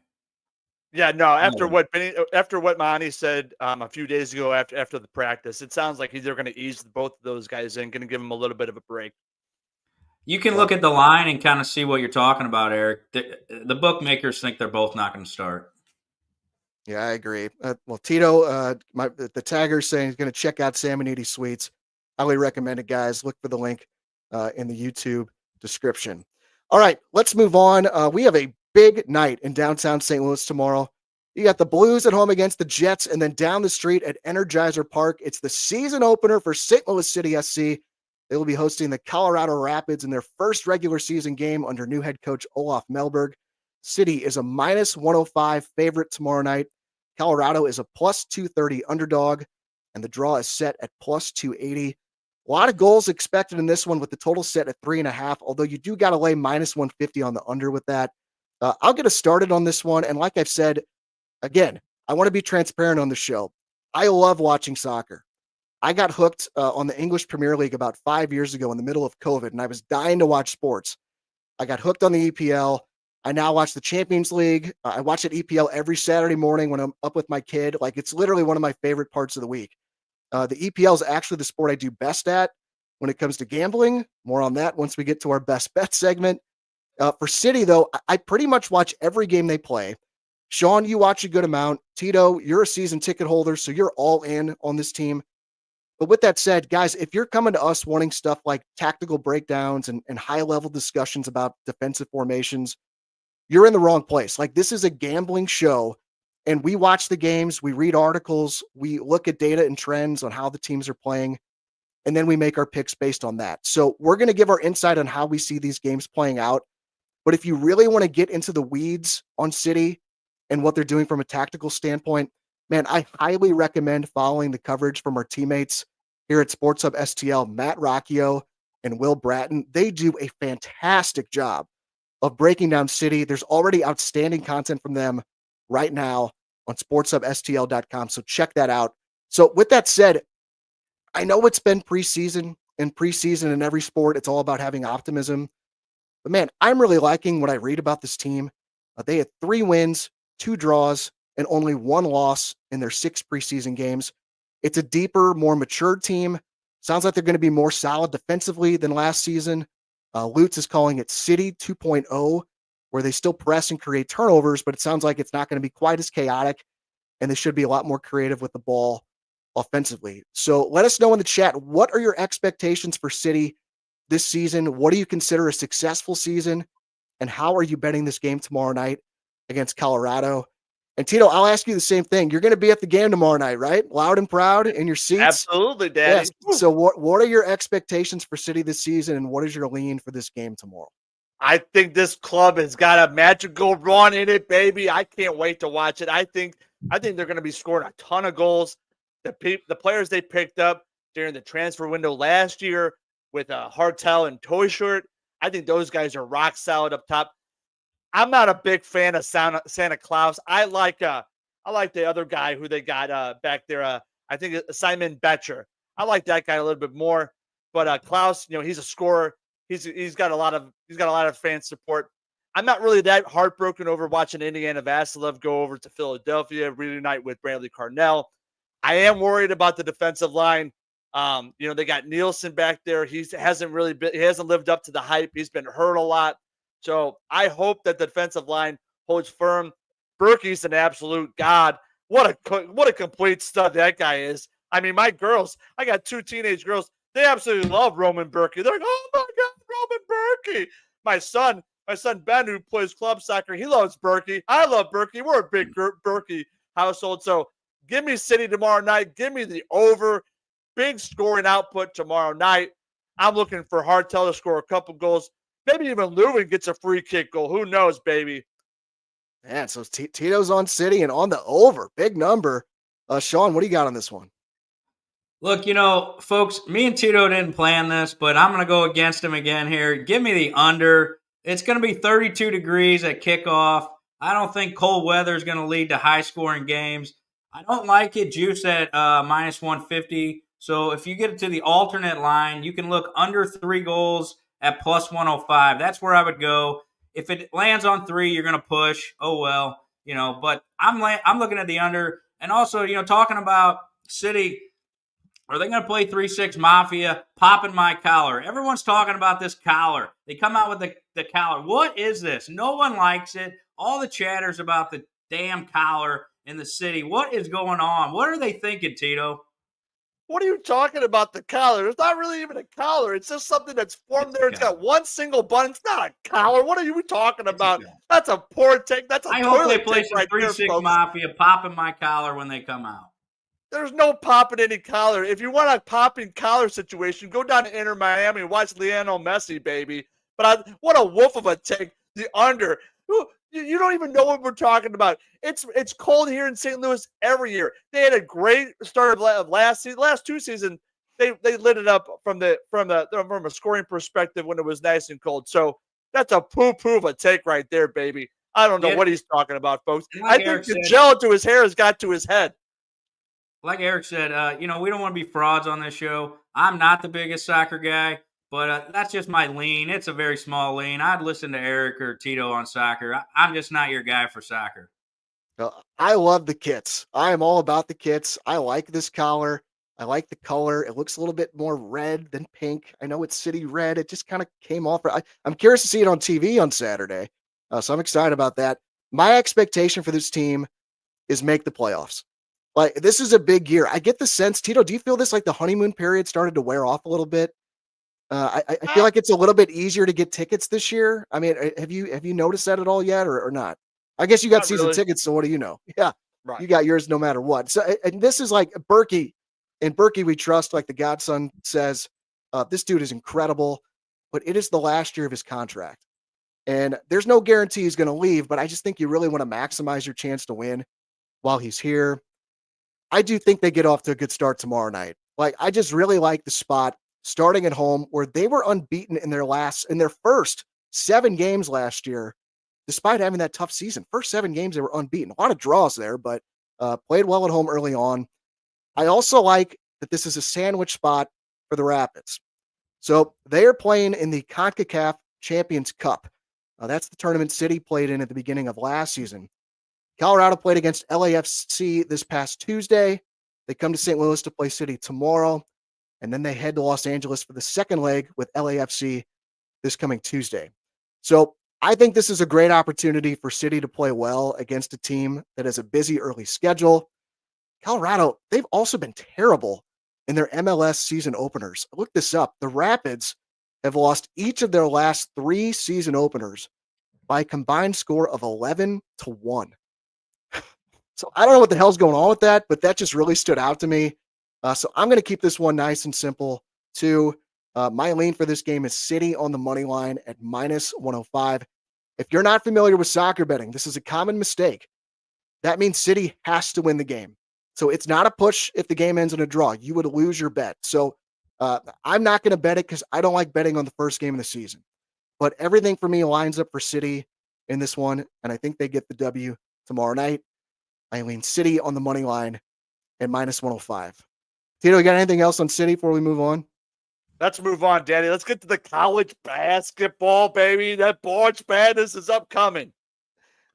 Yeah, no. After what Monty said a few days ago after the practice, it sounds like they're going to ease both of those guys in, going to give them a little bit of a break. You can look at the line and kind of see what you're talking about, Eric. The bookmakers think they're both not going to start. Yeah, I agree. Well, Tito, the tagger saying he's going to check out Salmonini Sweets. Highly recommend it, guys. Look for the link in the YouTube description. All right, let's move on. We have a big night in downtown St. Louis tomorrow. You got the Blues at home against the Jets, and then down the street at Energizer Park, it's the season opener for St. Louis City SC. They will be hosting the Colorado Rapids in their first regular season game under new head coach Olaf Melberg. City is a minus 105 favorite tomorrow night. Colorado is a plus 230 underdog, and the draw is set at plus 280. A lot of goals expected in this one with the total set at 3.5, although you do got to lay minus 150 on the under with that. I'll get us started on this one, and like I've said, again, I want to be transparent on the show. I love watching soccer. I got hooked on the English Premier League about 5 years ago in the middle of COVID, and I was dying to watch sports. I got hooked on the EPL. I now watch the Champions League. I watch an EPL every Saturday morning when I'm up with my kid. Like, it's literally one of my favorite parts of the week. The EPL is actually the sport I do best at when it comes to gambling. More on that once we get to our best bet segment. For City, though, I pretty much watch every game they play. Shawn, you watch a good amount. Tito, you're a season ticket holder, so you're all in on this team. But with that said, guys, if you're coming to us wanting stuff like tactical breakdowns and high-level discussions about defensive formations, you're in the wrong place. Like, this is a gambling show, and we watch the games, we read articles, we look at data and trends on how the teams are playing, and then we make our picks based on that. So we're going to give our insight on how we see these games playing out. But if you really want to get into the weeds on City and what they're doing from a tactical standpoint, man, I highly recommend following the coverage from our teammates here at Sports Hub STL, Matt Rocchio and Will Bratton. They do a fantastic job of breaking down City. There's already outstanding content from them right now on sportshubstl.com. So check that out. So with that said, I know it's been preseason, and preseason in every sport, it's all about having optimism. But man, I'm really liking what I read about this team. They had 3 wins, 2 draws, and only 1 loss in their 6 preseason games. It's a deeper, more mature team. Sounds like they're going to be more solid defensively than last season. Lutz is calling it City 2.0, where they still press and create turnovers, but it sounds like it's not going to be quite as chaotic, and they should be a lot more creative with the ball offensively. So let us know in the chat, what are your expectations for City this season? What do you consider a successful season? And how are you betting this game tomorrow night against Colorado? And Tito, I'll ask you the same thing. You're going to be at the game tomorrow night, right? Loud and proud in your seats? Absolutely, Daddy. Yes. So what are your expectations for City this season, and what is your lean for this game tomorrow? I think this club has got a magical run in it, baby. I can't wait to watch it. I think they're going to be scoring a ton of goals. The players they picked up during the transfer window last year with Hartel and Toyshirt, I think those guys are rock solid up top. I'm not a big fan of Santa Claus. I like the other guy who they got back there. I think Simon Betcher. I like that guy a little bit more. But Klaus, he's a scorer. He's got a lot of fan support. I'm not really that heartbroken over watching Indiana Vasilov go over to Philadelphia, reunite with Bradley Carnell. I am worried about the defensive line. They got Nielsen back there. He hasn't lived up to the hype. He's been hurt a lot. So I hope that the defensive line holds firm. Berkey's an absolute god. What a complete stud that guy is. I mean, my girls, I got 2 teenage girls. They absolutely love Roman Berkey. They're like, oh my God, Roman Berkey. My son Ben, who plays club soccer, he loves Berkey. I love Berkey. We're a big Berkey household. So give me City tomorrow night. Give me the over. Big scoring output tomorrow night. I'm looking for Hartel to score a couple goals. Maybe even Lewin gets a free kick goal. Who knows, baby? Man, so Tito's on City and on the over. Big number. Shawn, what do you got on this one? Look, folks, me and Tito didn't plan this, but I'm going to go against him again here. Give me the under. It's going to be 32 degrees at kickoff. I don't think cold weather is going to lead to high-scoring games. I don't like it juice at minus 150. So if you get it to the alternate line, you can look under 3 goals at plus 105. That's where I would go. If it lands on 3, you're going to push. Oh, well, but I'm looking at the under. And also, talking about City, are they going to play 3-6 Mafia, popping my collar? Everyone's talking about this collar. They come out with the collar. What is this? No one likes it. All the chatters about the damn collar in the city. What is going on? What are they thinking, Tito? What are you talking about, the collar? It's not really even a collar. It's just something that's formed there. It's got one single button. It's not a collar. What are you talking about? That's a poor take. That's a I hope they toilet play take some right there, 3-6 folks. Mafia, popping my collar when they come out. There's no popping any collar. If you want a popping collar situation, go down to Inter Miami and watch Lionel Messi, baby. But what a wolf of a take. The under. You don't even know what we're talking about. It's cold here in St. Louis every year. They had a great start of last season. Last 2 seasons, they lit it up from a scoring perspective when it was nice and cold. So that's a poo-poo of a take right there, baby. I don't know what he's talking about, folks. I think the gel to his hair has got to his head. Like Eric said, we don't want to be frauds on this show. I'm not the biggest soccer guy, but that's just my lean. It's a very small lean. I'd listen to Eric or Tito on soccer. I'm just not your guy for soccer. I love the kits. I am all about the kits. I like this collar. I like the color. It looks a little bit more red than pink. I know it's city red. It just kind of came off. I'm curious to see it on TV on Saturday. So I'm excited about that. My expectation for this team is make the playoffs. Like, this is a big year. I get the sense, Tito, do you feel this like the honeymoon period started to wear off a little bit? I feel like it's a little bit easier to get tickets this year. I mean, have you noticed that at all yet or not? I guess you got season tickets, so what do you know? Yeah, right. You got yours no matter what. So, and this is like Berkey. In Berkey, we trust, like the Godson says, this dude is incredible, but it is the last year of his contract. And there's no guarantee he's going to leave, but I just think you really want to maximize your chance to win while he's here. I do think they get off to a good start tomorrow night. Like, I just really like the spot starting at home where they were unbeaten in their first 7 games last year, despite having that tough season. First 7 games, they were unbeaten. A lot of draws there, but played well at home early on. I also like that this is a sandwich spot for the Rapids. So they are playing in the CONCACAF Champions Cup. That's the tournament City played in at the beginning of last season. Colorado played against LAFC this past Tuesday. They come to St. Louis to play City tomorrow, and then they head to Los Angeles for the second leg with LAFC this coming Tuesday. So I think this is a great opportunity for City to play well against a team that has a busy early schedule. Colorado, they've also been terrible in their MLS season openers. Look this up. The Rapids have lost each of their last 3 season openers by a combined score of 11-1. So I don't know what the hell's going on with that, but that just really stood out to me. So I'm going to keep this one nice and simple too. My lean for this game is City on the money line at -105. If you're not familiar with soccer betting, this is a common mistake. That means City has to win the game. So it's not a push if the game ends in a draw. You would lose your bet. So I'm not going to bet it because I don't like betting on the first game of the season. But everything for me lines up for City in this one, and I think they get the W tomorrow night. I lean City on the money line at -105. Tito, you got anything else on City before we move on? Let's move on, Danny. Let's get to the college basketball, baby. That March Madness is upcoming.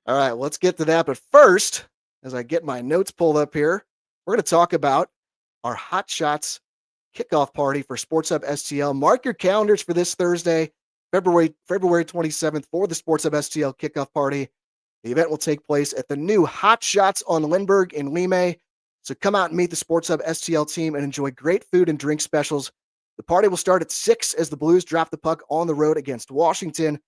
All right, let's get to that. But first, as I get my notes pulled up here, we're going to talk about our Hot Shots kickoff party for Sports Hub STL. Mark your calendars for this Thursday, February 27th for the Sports Hub STL kickoff party. The event will take place at the new Hot Shots on Lindbergh in Lime. So come out and meet the Sports Hub STL team and enjoy great food and drink specials. The party will start at 6 as the Blues drop the puck on the road against Washington.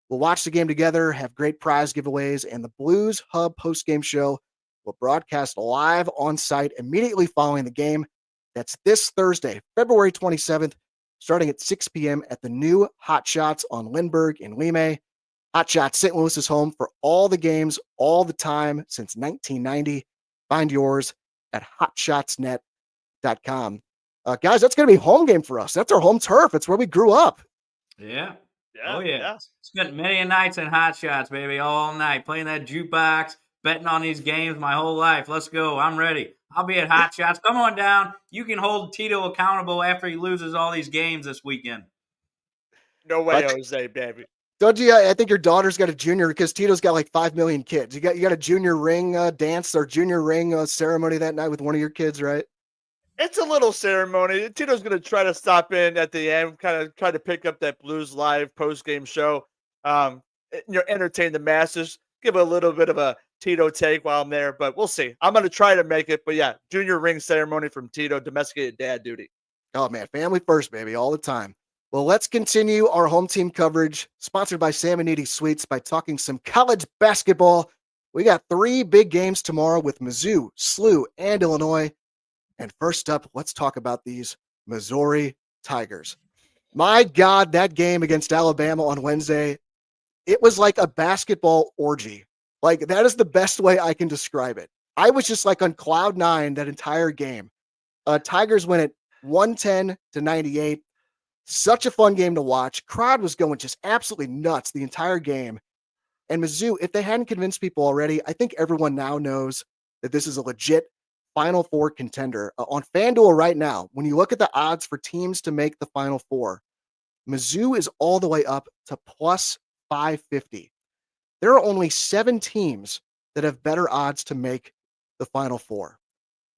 We'll watch the game together, have great prize giveaways, and the Blues Hub postgame show will broadcast live on site immediately following the game. That's this Thursday, February 27th, starting at 6 p.m. at the new Hot Shots on Lindbergh in Lime. Hot Shots St. Louis is home for all the games, all the time since 1990. Find yours at hotshotsnet.com. Guys, that's going to be a home game for us. That's our home turf. It's where we grew up. Yeah. Yeah, Oh, yeah. yeah. Spent many nights in Hot Shots, baby, all night, playing that jukebox, betting on these games my whole life. Let's go. I'm ready. I'll be at Hot Shots. Come on down. You can hold Tito accountable after he loses all these games this weekend. No way, Jose, baby. Don't you? I think your daughter's got a junior because Tito's got like 5 million kids. You got a junior ring dance or junior ring ceremony that night with one of your kids, right? It's a little ceremony. Tito's going to try to stop in at the end, kind of try to pick up that Blues Live post-game show, entertain the masses, give a little bit of a Tito take while I'm there, but we'll see. I'm going to try to make it, but yeah, junior ring ceremony from Tito, domesticated dad duty. Oh, man, family first, baby, all the time. Well, let's continue our home team coverage, sponsored by Sam and Edie Sweets, by talking some college basketball. We got 3 big games tomorrow with Mizzou, SLU, and Illinois. And first up, let's talk about these Missouri Tigers. My God, that game against Alabama on Wednesday, it was like a basketball orgy. Like, that is the best way I can describe it. I was just like on cloud 9 that entire game. Tigers win it 110-98. Such a fun game to watch. Crowd was going just absolutely nuts the entire game. And Mizzou, if they hadn't convinced people already, I think everyone now knows that this is a legit Final Four contender. On FanDuel right now, when you look at the odds for teams to make the Final Four, Mizzou is all the way up to plus 550. There are only 7 teams that have better odds to make the Final Four.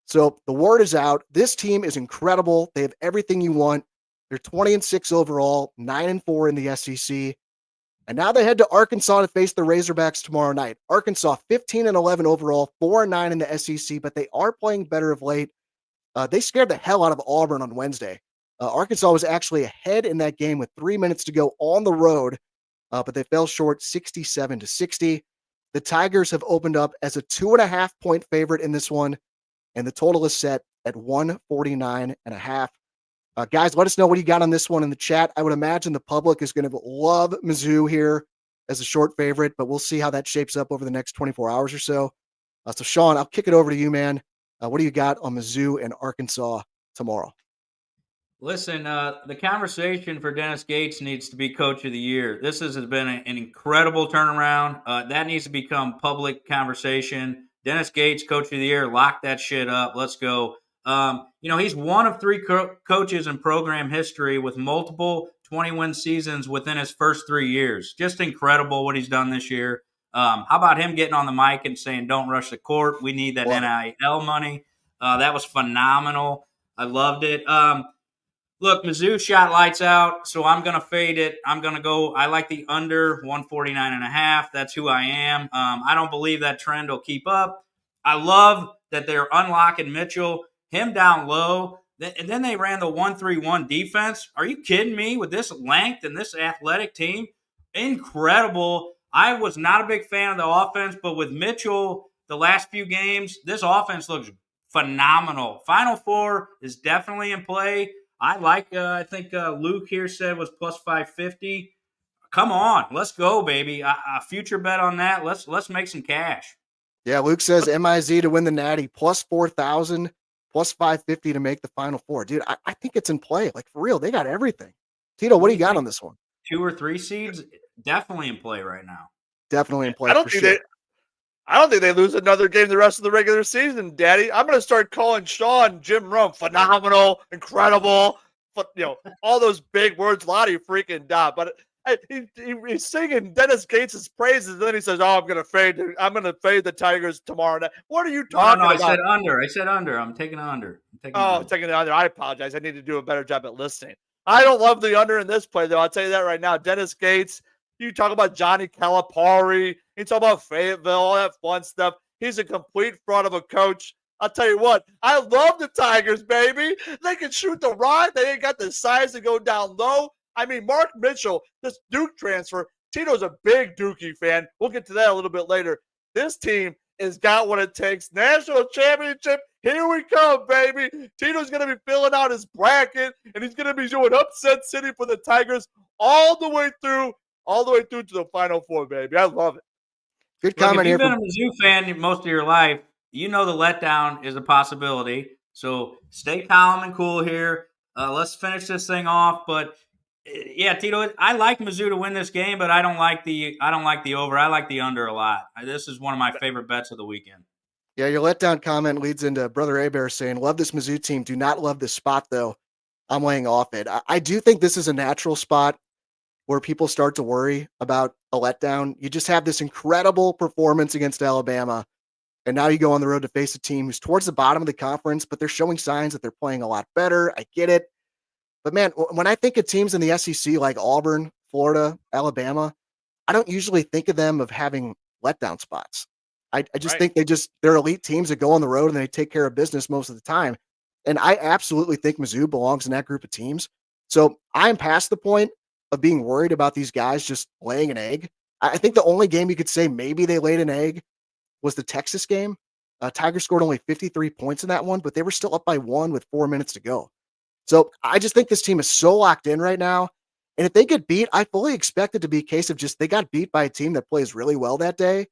So the word is out. This team is incredible. They have everything you want. They're 20-6 overall, 9-4 in the SEC. And now they head to Arkansas to face the Razorbacks tomorrow night. Arkansas 15-11 overall, 4-9 in the SEC, but they are playing better of late. They scared the hell out of Auburn on Wednesday. Arkansas was actually ahead in that game with 3 minutes to go on the road, but they fell short 67-60. The Tigers have opened up as a 2.5-point favorite in this one, and the total is set at 149.5. Guys, let us know what you got on this one in the chat. I would imagine the public is going to love Mizzou here as a short favorite, but we'll see how that shapes up over the next 24 hours or so. So, Shawn, I'll kick it over to you, man. What do you got on Mizzou and Arkansas tomorrow? Listen, the conversation for Dennis Gates needs to be Coach of the Year. This has been an incredible turnaround. That needs to become public conversation. Dennis Gates, Coach of the Year, lock that shit up. Let's go. He's one of three coaches in program history with multiple 20-win seasons within his first 3 years. Just incredible what he's done this year. How about him getting on the mic and saying, "Don't rush the court. We need that NIL money." That was phenomenal. I loved it. Look, Mizzou shot lights out, so I'm going to fade it. I'm going to go. I like the under 149.5. That's who I am. I don't believe that trend will keep up. I love that they're unlocking Mitchell, him down low, and then they ran the 1-3-1 defense. Are you kidding me? With this length and this athletic team, incredible. I was not a big fan of the offense, but with Mitchell the last few games, this offense looks phenomenal. Final Four is definitely in play. I like, I think Luke here said was plus 550. Come on, let's go, baby. A future bet on that. Let's make some cash. Yeah, Luke says MIZ to win the Natty plus 4,000, plus 550 to make the Final Four. Dude, I think it's in play. Like, for real, they got everything. Tito, what do you got on this one? 2 or 3 seeds, definitely in play right now. Definitely in play. I don't think they lose another game the rest of the regular season, Daddy. I'm going to start calling Shawn Jim Rome phenomenal, incredible, all those big words. A lot of you freaking die, but he's singing Dennis Gates' praises, and then he says, "Oh, I'm going to fade the Tigers tomorrow night." What are you talking about? I said under. I'm taking under. Taking the under. I apologize. I need to do a better job at listening. I don't love the under in this play, though. I'll tell you that right now. Dennis Gates. You talk about Johnny Calipari. You talk about Fayetteville, all that fun stuff. He's a complete fraud of a coach. I'll tell you what, I love the Tigers, baby. They can shoot the rock. They ain't got the size to go down low. I mean, Mark Mitchell, this Duke transfer, Tito's a big Dookie fan. We'll get to that a little bit later. This team has got what it takes. National championship, here we come, baby. Tito's going to be filling out his bracket, and he's going to be doing upset city for the Tigers all the way through to the Final Four, baby. I love it. Good comment here. If you've been a Mizzou fan most of your life, you know the letdown is a possibility. So stay calm and cool here. Let's finish this thing off. But yeah, Tito, I like Mizzou to win this game, but I don't like the over. I like the under a lot. This is one of my favorite bets of the weekend. Yeah, your letdown comment leads into Brother Abear saying, "Love this Mizzou team. Do not love this spot, though. I'm laying off it." I do think this is a natural spot where people start to worry about a letdown. You just have this incredible performance against Alabama, and now you go on the road to face a team who's towards the bottom of the conference, but they're showing signs that they're playing a lot better. I get it. But man, when I think of teams in the SEC like Auburn, Florida, Alabama, I don't usually think of them of having letdown spots. I just think they're elite teams that go on the road and they take care of business most of the time. And I absolutely think Mizzou belongs in that group of teams. So I'm past the point of being worried about these guys just laying an egg. I think the only game you could say maybe they laid an egg was the Texas game. Tigers scored only 53 points in that one, but they were still up by 1 with 4 minutes to go. So I just think this team is so locked in right now. And if they get beat, I fully expect it to be a case of just they got beat by a team that plays really well that day.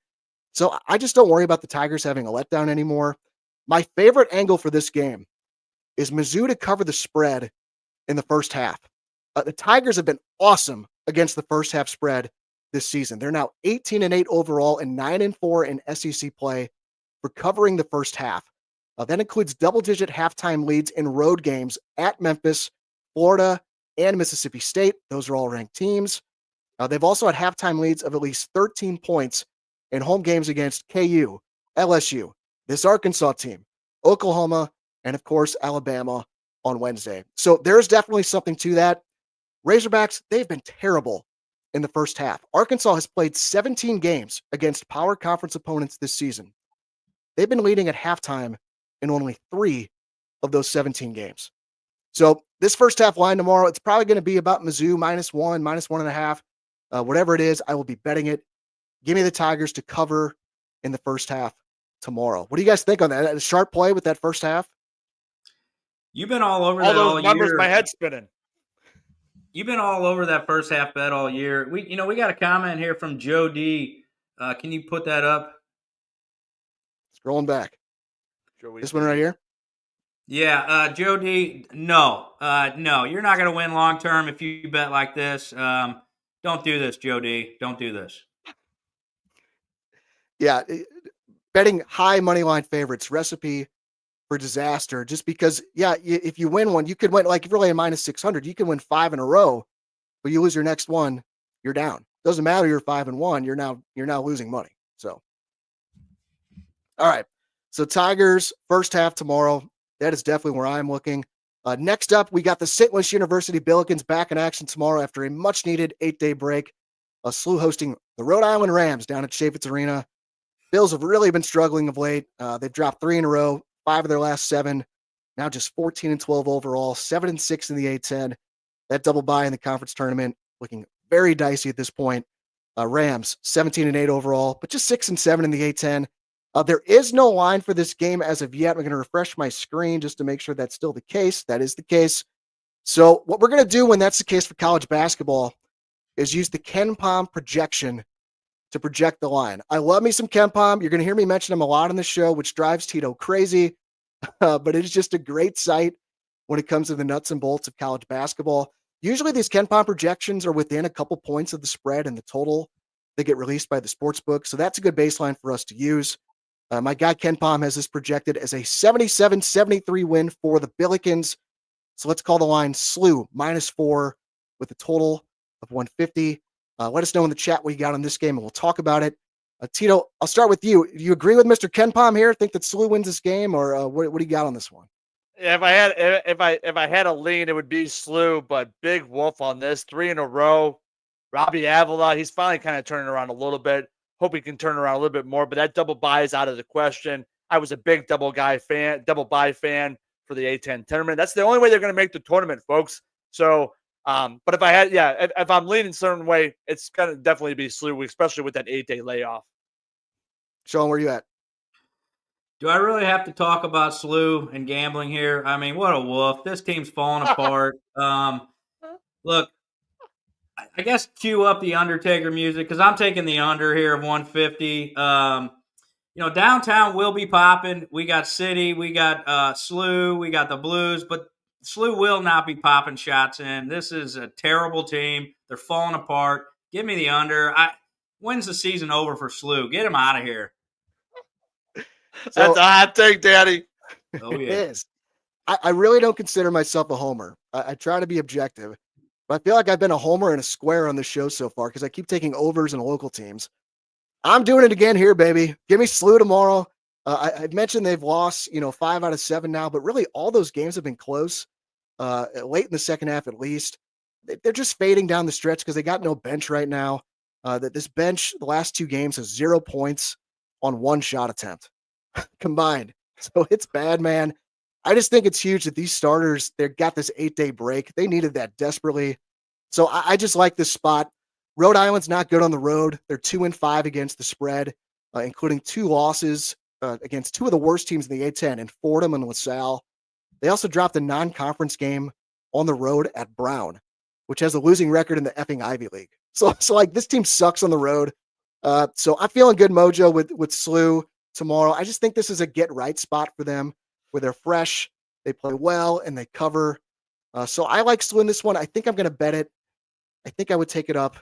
So I just don't worry about the Tigers having a letdown anymore. My favorite angle for this game is Mizzou to cover the spread in the first half. The Tigers have been awesome against the first half spread this season. They're now 18-8 overall and 9-4 in SEC play for covering the first half. That includes double-digit halftime leads in road games at Memphis, Florida, and Mississippi State. Those are all ranked teams. They've also had halftime leads of at least 13 points in home games against KU, LSU, this Arkansas team, Oklahoma, and of course, Alabama on Wednesday. So there's definitely something to that. Razorbacks, they've been terrible in the first half. Arkansas has played 17 games against power conference opponents this season. They've been leading at halftime in only 3 of those 17 games. So this first half line tomorrow, it's probably going to be about Mizzou -1, -1.5, whatever it is. I will be betting it. Give me the Tigers to cover in the first half tomorrow. What do you guys think on that? A sharp play with that first half? You've been all over all that those all numbers. year. My head's spinning. You've been all over that first half bet all year. We got a comment here from Joe D. Can you put that up? Scrolling back. This one right here? Yeah, Joe D. No, you're not going to win long term if you bet like this. Don't do this, Joe D. Don't do this. Yeah, betting high money line favorites, recipe for disaster, just because, if you win one, you could win, like, if you're laying minus 600, you can win 5 in a row, but you lose your next one, you're down. Doesn't matter, you're 5-1, you're now losing money. So, all right. So Tigers first half tomorrow. That is definitely where I'm looking. Next up, we got the St. Louis University Billikens back in action tomorrow after a much-needed 8-day break. SLU hosting the Rhode Island Rams down at Chaffetz Arena. Bills have really been struggling of late. They've dropped 3 in a row, 5 of their last 7. Now just 14-12 overall, 7-6 in the A10. That double bye in the conference tournament looking very dicey at this point. Rams 17-8 overall, but just 6-7 in the A10. There is no line for this game as of yet. I'm going to refresh my screen just to make sure that's still the case. That is the case. So what we're going to do when that's the case for college basketball is use the Ken Palm projection to project the line. I love me some Ken Palm. You're going to hear me mention him a lot on the show, which drives Tito crazy, but it is just a great site when it comes to the nuts and bolts of college basketball. Usually these Ken Palm projections are within a couple points of the spread and the total that get released by the sports book. So that's a good baseline for us to use. My guy Ken Palm has this projected as a 77-73 win for the Billikens. So let's call the line SLU -4 with a total of 150. Let us know in the chat what you got on this game, and we'll talk about it. Tito, I'll start with you. Do you agree with Mr. Ken Palm here? Think that SLU wins this game, or what do you got on this one? Yeah, if I had a lean, it would be SLU, but big wolf on this. 3 in a row. Robbie Avila, he's finally kind of turning around a little bit. Hope he can turn around a little bit more, but that double bye is out of the question. I was a big double bye fan for the A10 tournament. That's the only way they're going to make the tournament, folks. So, but if I had, if I'm leaning a certain way, it's going to definitely be SLU, especially with that 8-day layoff. Shawn, where you at? Do I really have to talk about SLU and gambling here? I mean, what a wolf. This team's falling apart. Look, I guess cue up the Undertaker music because I'm taking the under here of 150. Downtown will be popping. We got City, we got SLU, we got the Blues, but SLU will not be popping shots in. This is a terrible team. They're falling apart. Give me the under. When's the season over for SLU? Get him out of here. That's a hot take, Daddy. Oh, yeah. It is. I really don't consider myself a homer. I try to be objective. But I feel like I've been a homer and a square on the show so far because I keep taking overs in local teams. I'm doing it again here, baby. Give me SLU tomorrow. I mentioned they've lost, 5 out of 7 now, but really all those games have been close, late in the second half at least. They're just fading down the stretch because they got no bench right now. That this bench, the last 2 games, has 0 points on 1 shot attempt combined. So it's bad, man. I just think it's huge that these starters, they've got this 8-day break. They needed that desperately. So I just like this spot. Rhode Island's not good on the road. They're 2-5 against the spread, including 2 losses against 2 of the worst teams in the A10 in Fordham and LaSalle. They also dropped a non-conference game on the road at Brown, which has a losing record in the effing Ivy League. So like this team sucks on the road. So I'm feeling good mojo with SLU tomorrow. I just think this is a get right spot for them where they're fresh, they play well, and they cover. So I like SLU in this one. I think I'm going to bet it. I think I would take it up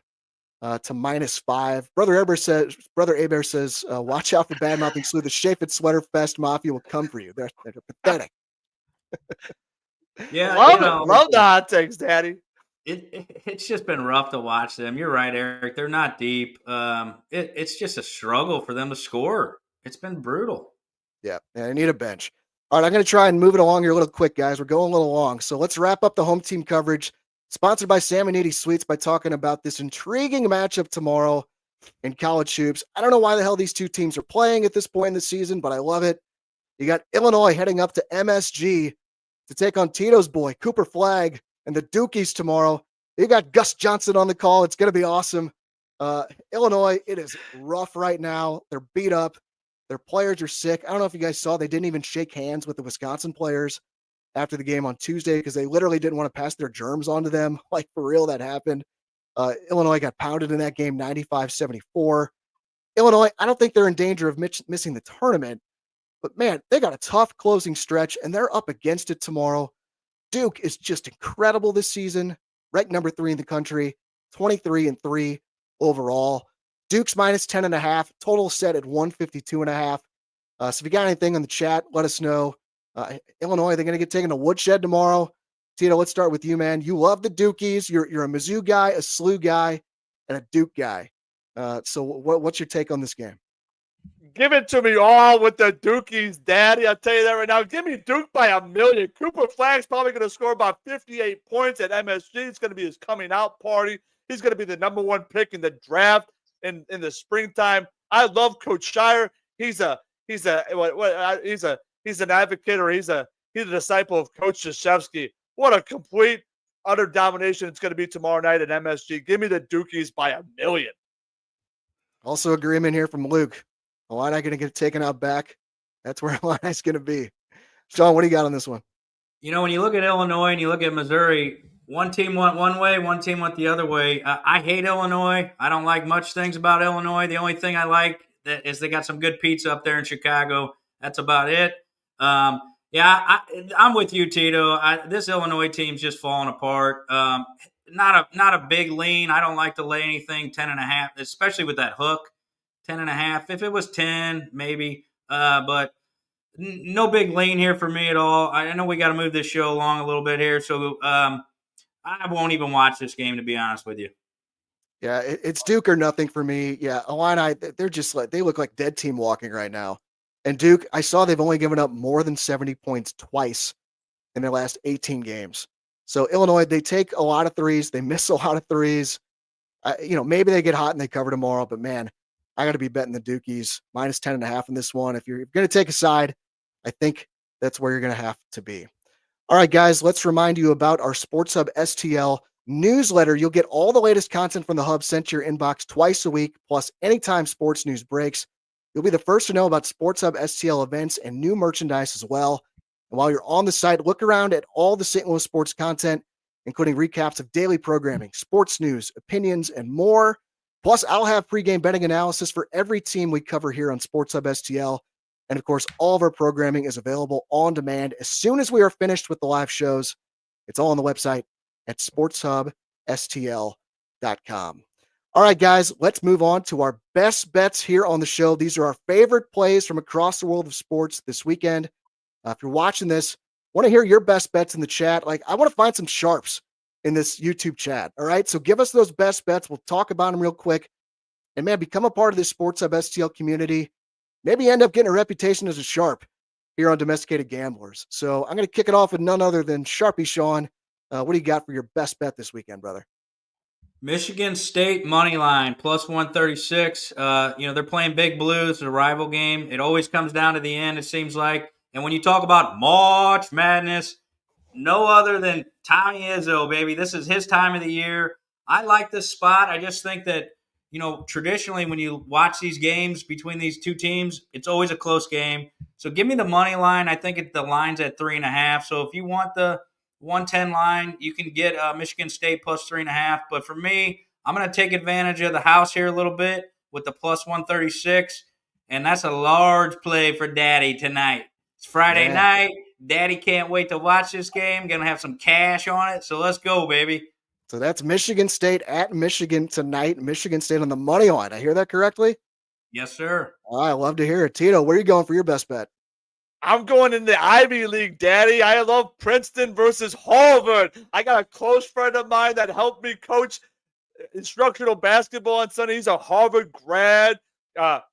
to -5. Brother Aber says, watch out for bad mouthing SLU. The Chaffetz Sweater Fest Mafia will come for you. They're pathetic. Yeah, love the hot takes, Daddy. It's just been rough to watch them. You're right, Eric. They're not deep. It's just a struggle for them to score. It's been brutal. Yeah, I need a bench. All right, I'm going to try and move it along here a little quick, guys. We're going a little long. So let's wrap up the home team coverage, sponsored by Sam and Edie Sweets, by talking about this intriguing matchup tomorrow in college hoops. I don't know why the hell these 2 teams are playing at this point in the season, but I love it. You got Illinois heading up to MSG to take on Tito's boy, Cooper Flagg, and the Dukies tomorrow. You got Gus Johnson on the call. It's going to be awesome. Illinois, it is rough right now. They're beat up. Their players are sick. I don't know if you guys saw, they didn't even shake hands with the Wisconsin players after the game on Tuesday because they literally didn't want to pass their germs onto them. Like, for real, that happened. Illinois got pounded in that game, 95-74. Illinois, I don't think they're in danger of missing the tournament, but man, they got a tough closing stretch and they're up against it tomorrow. Duke is just incredible this season, ranked number 3 in the country, 23-3 overall. Duke's -10.5, total set at 152.5. So if you got anything in the chat, let us know. Illinois, they're going to get taken to Woodshed tomorrow. Tito, let's start with you, man. You love the Dukies. You're a Mizzou guy, a SLU guy, and a Duke guy. So what's your take on this game? Give it to me all with the Dukies, Daddy. I'll tell you that right now. Give me Duke by 1,000,000. Cooper Flagg's probably going to score about 58 points at MSG. It's going to be his coming out party. He's going to be the #1 pick in the draft in the springtime. I love Coach Shire. He's an advocate, or he's a disciple of Coach Krzyzewski. What a complete, utter domination it's going to be tomorrow night at MSG. Give me the Dukies by 1,000,000. Also agreement here from Luke. Illini going to get taken out back. That's where Illini's going to be. Shawn, what do you got on this one? When you look at Illinois and you look at Missouri, one team went one way, one team went the other way. I hate Illinois. I don't like much things about Illinois. The only thing I like is they got some good pizza up there in Chicago. That's about it. I'm with you, Tito. This Illinois team's just falling apart. Not a big lean. I don't like to lay anything 10.5, especially with that hook. 10.5. If it was 10, maybe. But no big lean here for me at all. I know we got to move this show along a little bit here, so I won't even watch this game, to be honest with you. Yeah, it's Duke or nothing for me. Yeah, Illini, they're just they look like dead team walking right now. And Duke, I saw they've only given up more than 70 points twice in their last 18 games. So Illinois, they take a lot of threes. They miss a lot of threes. Maybe they get hot and they cover tomorrow, but man, I got to be betting the Dukies minus 10.5 in this one. If you're going to take a side, I think that's where you're going to have to be. All right, guys, let's remind you about our Sports Hub STL newsletter. You'll get all the latest content from the Hub sent to your inbox twice a week, plus anytime sports news breaks. You'll be the first to know about Sports Hub STL events and new merchandise as well. And while you're on the site, look around at all the St. Louis sports content, including recaps of daily programming, sports news, opinions, and more. Plus, I'll have pregame betting analysis for every team we cover here on Sports Hub STL. And of course, all of our programming is available on demand as soon as we are finished with the live shows. It's all on the website at sportshubstl.com. All right, guys, let's move on to our best bets here on the show. These are our favorite plays from across the world of sports this weekend. If you're watching this, I want to hear your best bets in the chat. I want to find some sharps in this YouTube chat. All right. So give us those best bets. We'll talk about them real quick. And man, become a part of this Sports Hub STL community. Maybe end up getting a reputation as a sharp here on Domesticated Gamblers. So I'm going to kick it off with none other than Sharpie Shawn. What do you got for your best bet this weekend, brother? Michigan State money line plus 136. They're playing Big Blue. It's a rival game. It always comes down to the end, it seems like. And when you talk about March Madness, no other than Tommy Izzo, baby. This is his time of the year. I like this spot. I just think that, traditionally when you watch these games between these two teams, it's always a close game. So give me the money line. I think the line's at 3.5. So if you want the 110 line, you can get Michigan State plus 3.5. But for me, I'm going to take advantage of the house here a little bit with the plus 136. And that's a large play for Daddy tonight. It's Friday night. Daddy can't wait to watch this game. Going to have some cash on it. So let's go, baby. So that's Michigan State at Michigan tonight. Michigan State on the money line. I hear that correctly? Yes, sir. Oh, I love to hear it. Tito, where are you going for your best bet? I'm going in the Ivy League, Daddy. I love Princeton versus Harvard. I got a close friend of mine that helped me coach instructional basketball on Sunday. He's a Harvard grad,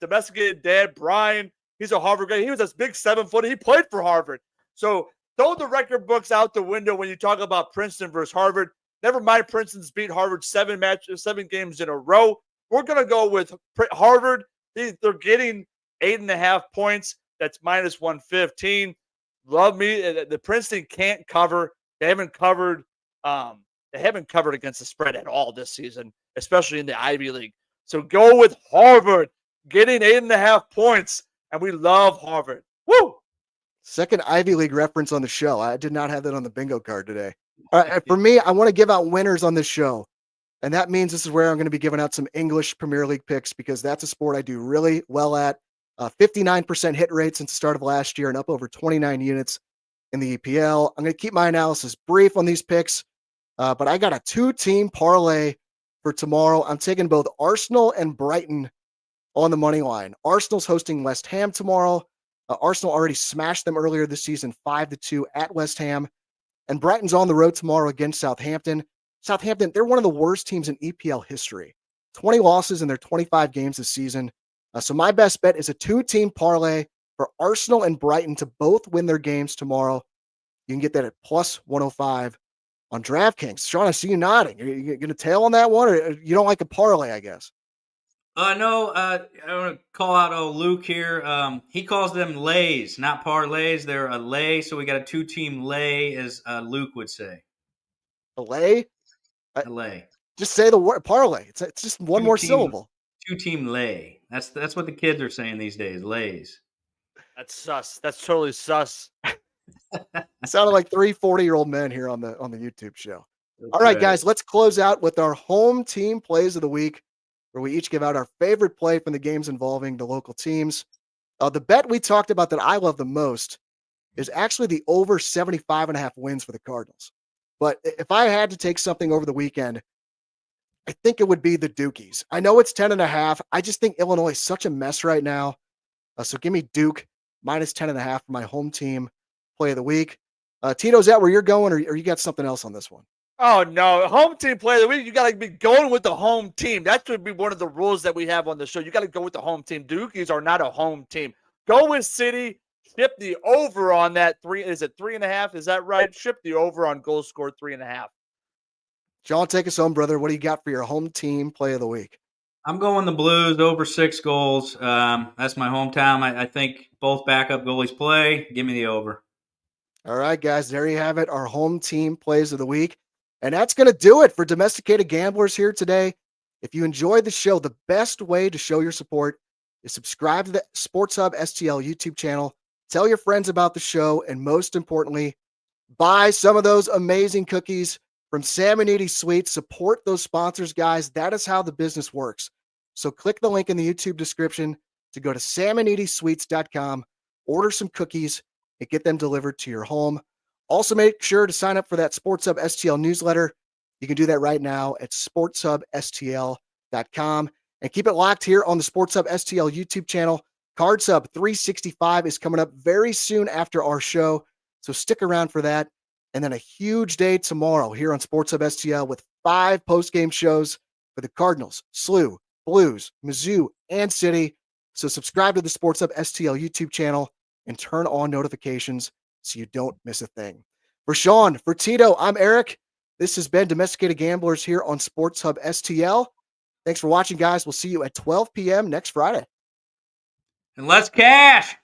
domesticated dad, Brian. He's a Harvard grad. He was this big 7-footer. He played for Harvard. So throw the record books out the window when you talk about Princeton versus Harvard. Never mind, Princeton's beat Harvard 7 games in a row. We're going to go with Harvard. They're getting 8.5 points. That's minus 115. Love me. The Princeton can't cover. They haven't covered. They haven't covered against the spread at all this season, especially in the Ivy League. So go with Harvard, getting 8.5 points, and we love Harvard. Woo! Second Ivy League reference on the show. I did not have that on the bingo card today. All right, for me, I want to give out winners on this show. And that means this is where I'm going to be giving out some English Premier League picks because that's a sport I do really well at. 59% hit rate since the start of last year and up over 29 units in the EPL. I'm going to keep my analysis brief on these picks, but I got a 2-team parlay for tomorrow. I'm taking both Arsenal and Brighton on the money line. Arsenal's hosting West Ham tomorrow. Arsenal already smashed them earlier this season, 5-2 at West Ham. And Brighton's on the road tomorrow against Southampton. Southampton, they're one of the worst teams in EPL history. 20 losses in their 25 games this season. So my best bet is a 2-team parlay for Arsenal and Brighton to both win their games tomorrow. You can get that at plus 105 on DraftKings. Shawn, I see you nodding. Are you going to tail on that one, or you don't like a parlay, I guess? No, I want to call out Luke here. He calls them lays, not parlays. They're a lay, so we got a 2-team lay, as Luke would say. A lay? A lay. Just say the word parlay. It's just one more syllable. 2-team lay. That's what the kids are saying these days. Lays. That's sus. That's totally sus. Sounded like 3 40-year-old men here on the YouTube show. All right, guys, let's close out with our home team plays of the week, where we each give out our favorite play from the games involving the local teams. The bet we talked about that I love the most is actually the over 75.5 wins for the Cardinals. But if I had to take something over the weekend, I think it would be the Dukies. I know it's 10.5. I just think Illinois is such a mess right now. So give me Duke minus 10.5 for my home team play of the week. Tito, is that where you're going, or you got something else on this one? Oh, no. Home team play of the week. You got to be going with the home team. That should be one of the rules that we have on the show. You got to go with the home team. Dukies are not a home team. Go with City. Ship the over on that 3. Is it 3.5? Is that right? Ship the over on goals scored 3.5. John, take us home, brother. What do you got for your home team play of the week? I'm going the Blues over 6 goals. That's my hometown. I think both backup goalies play. Give me the over. All right, guys, there you have it. Our home team plays of the week. And that's going to do it for Domesticated Gamblers here today. If you enjoyed the show, the best way to show your support is subscribe to the Sports Hub STL YouTube channel. Tell your friends about the show. And most importantly, buy some of those amazing cookies from Salmoniti Sweets. Support those sponsors, guys. That is how the business works. So click the link in the YouTube description to go to salmonitisweets.com, order some cookies, and get them delivered to your home. Also, make sure to sign up for that Sports Hub STL newsletter. You can do that right now at sportshubstl.com. And keep it locked here on the Sports Hub STL YouTube channel. Cards Hub 365 is coming up very soon after our show, so stick around for that. And then a huge day tomorrow here on Sports Hub STL with 5 post-game shows for the Cardinals, SLU, Blues, Mizzou, and City. So subscribe to the Sports Hub STL YouTube channel and turn on notifications so you don't miss a thing. For Shawn, for Tito, I'm Eric. This has been Domesticated Gamblers here on Sports Hub STL. Thanks for watching, guys. We'll see you at 12 p.m. next Friday. And let's cash.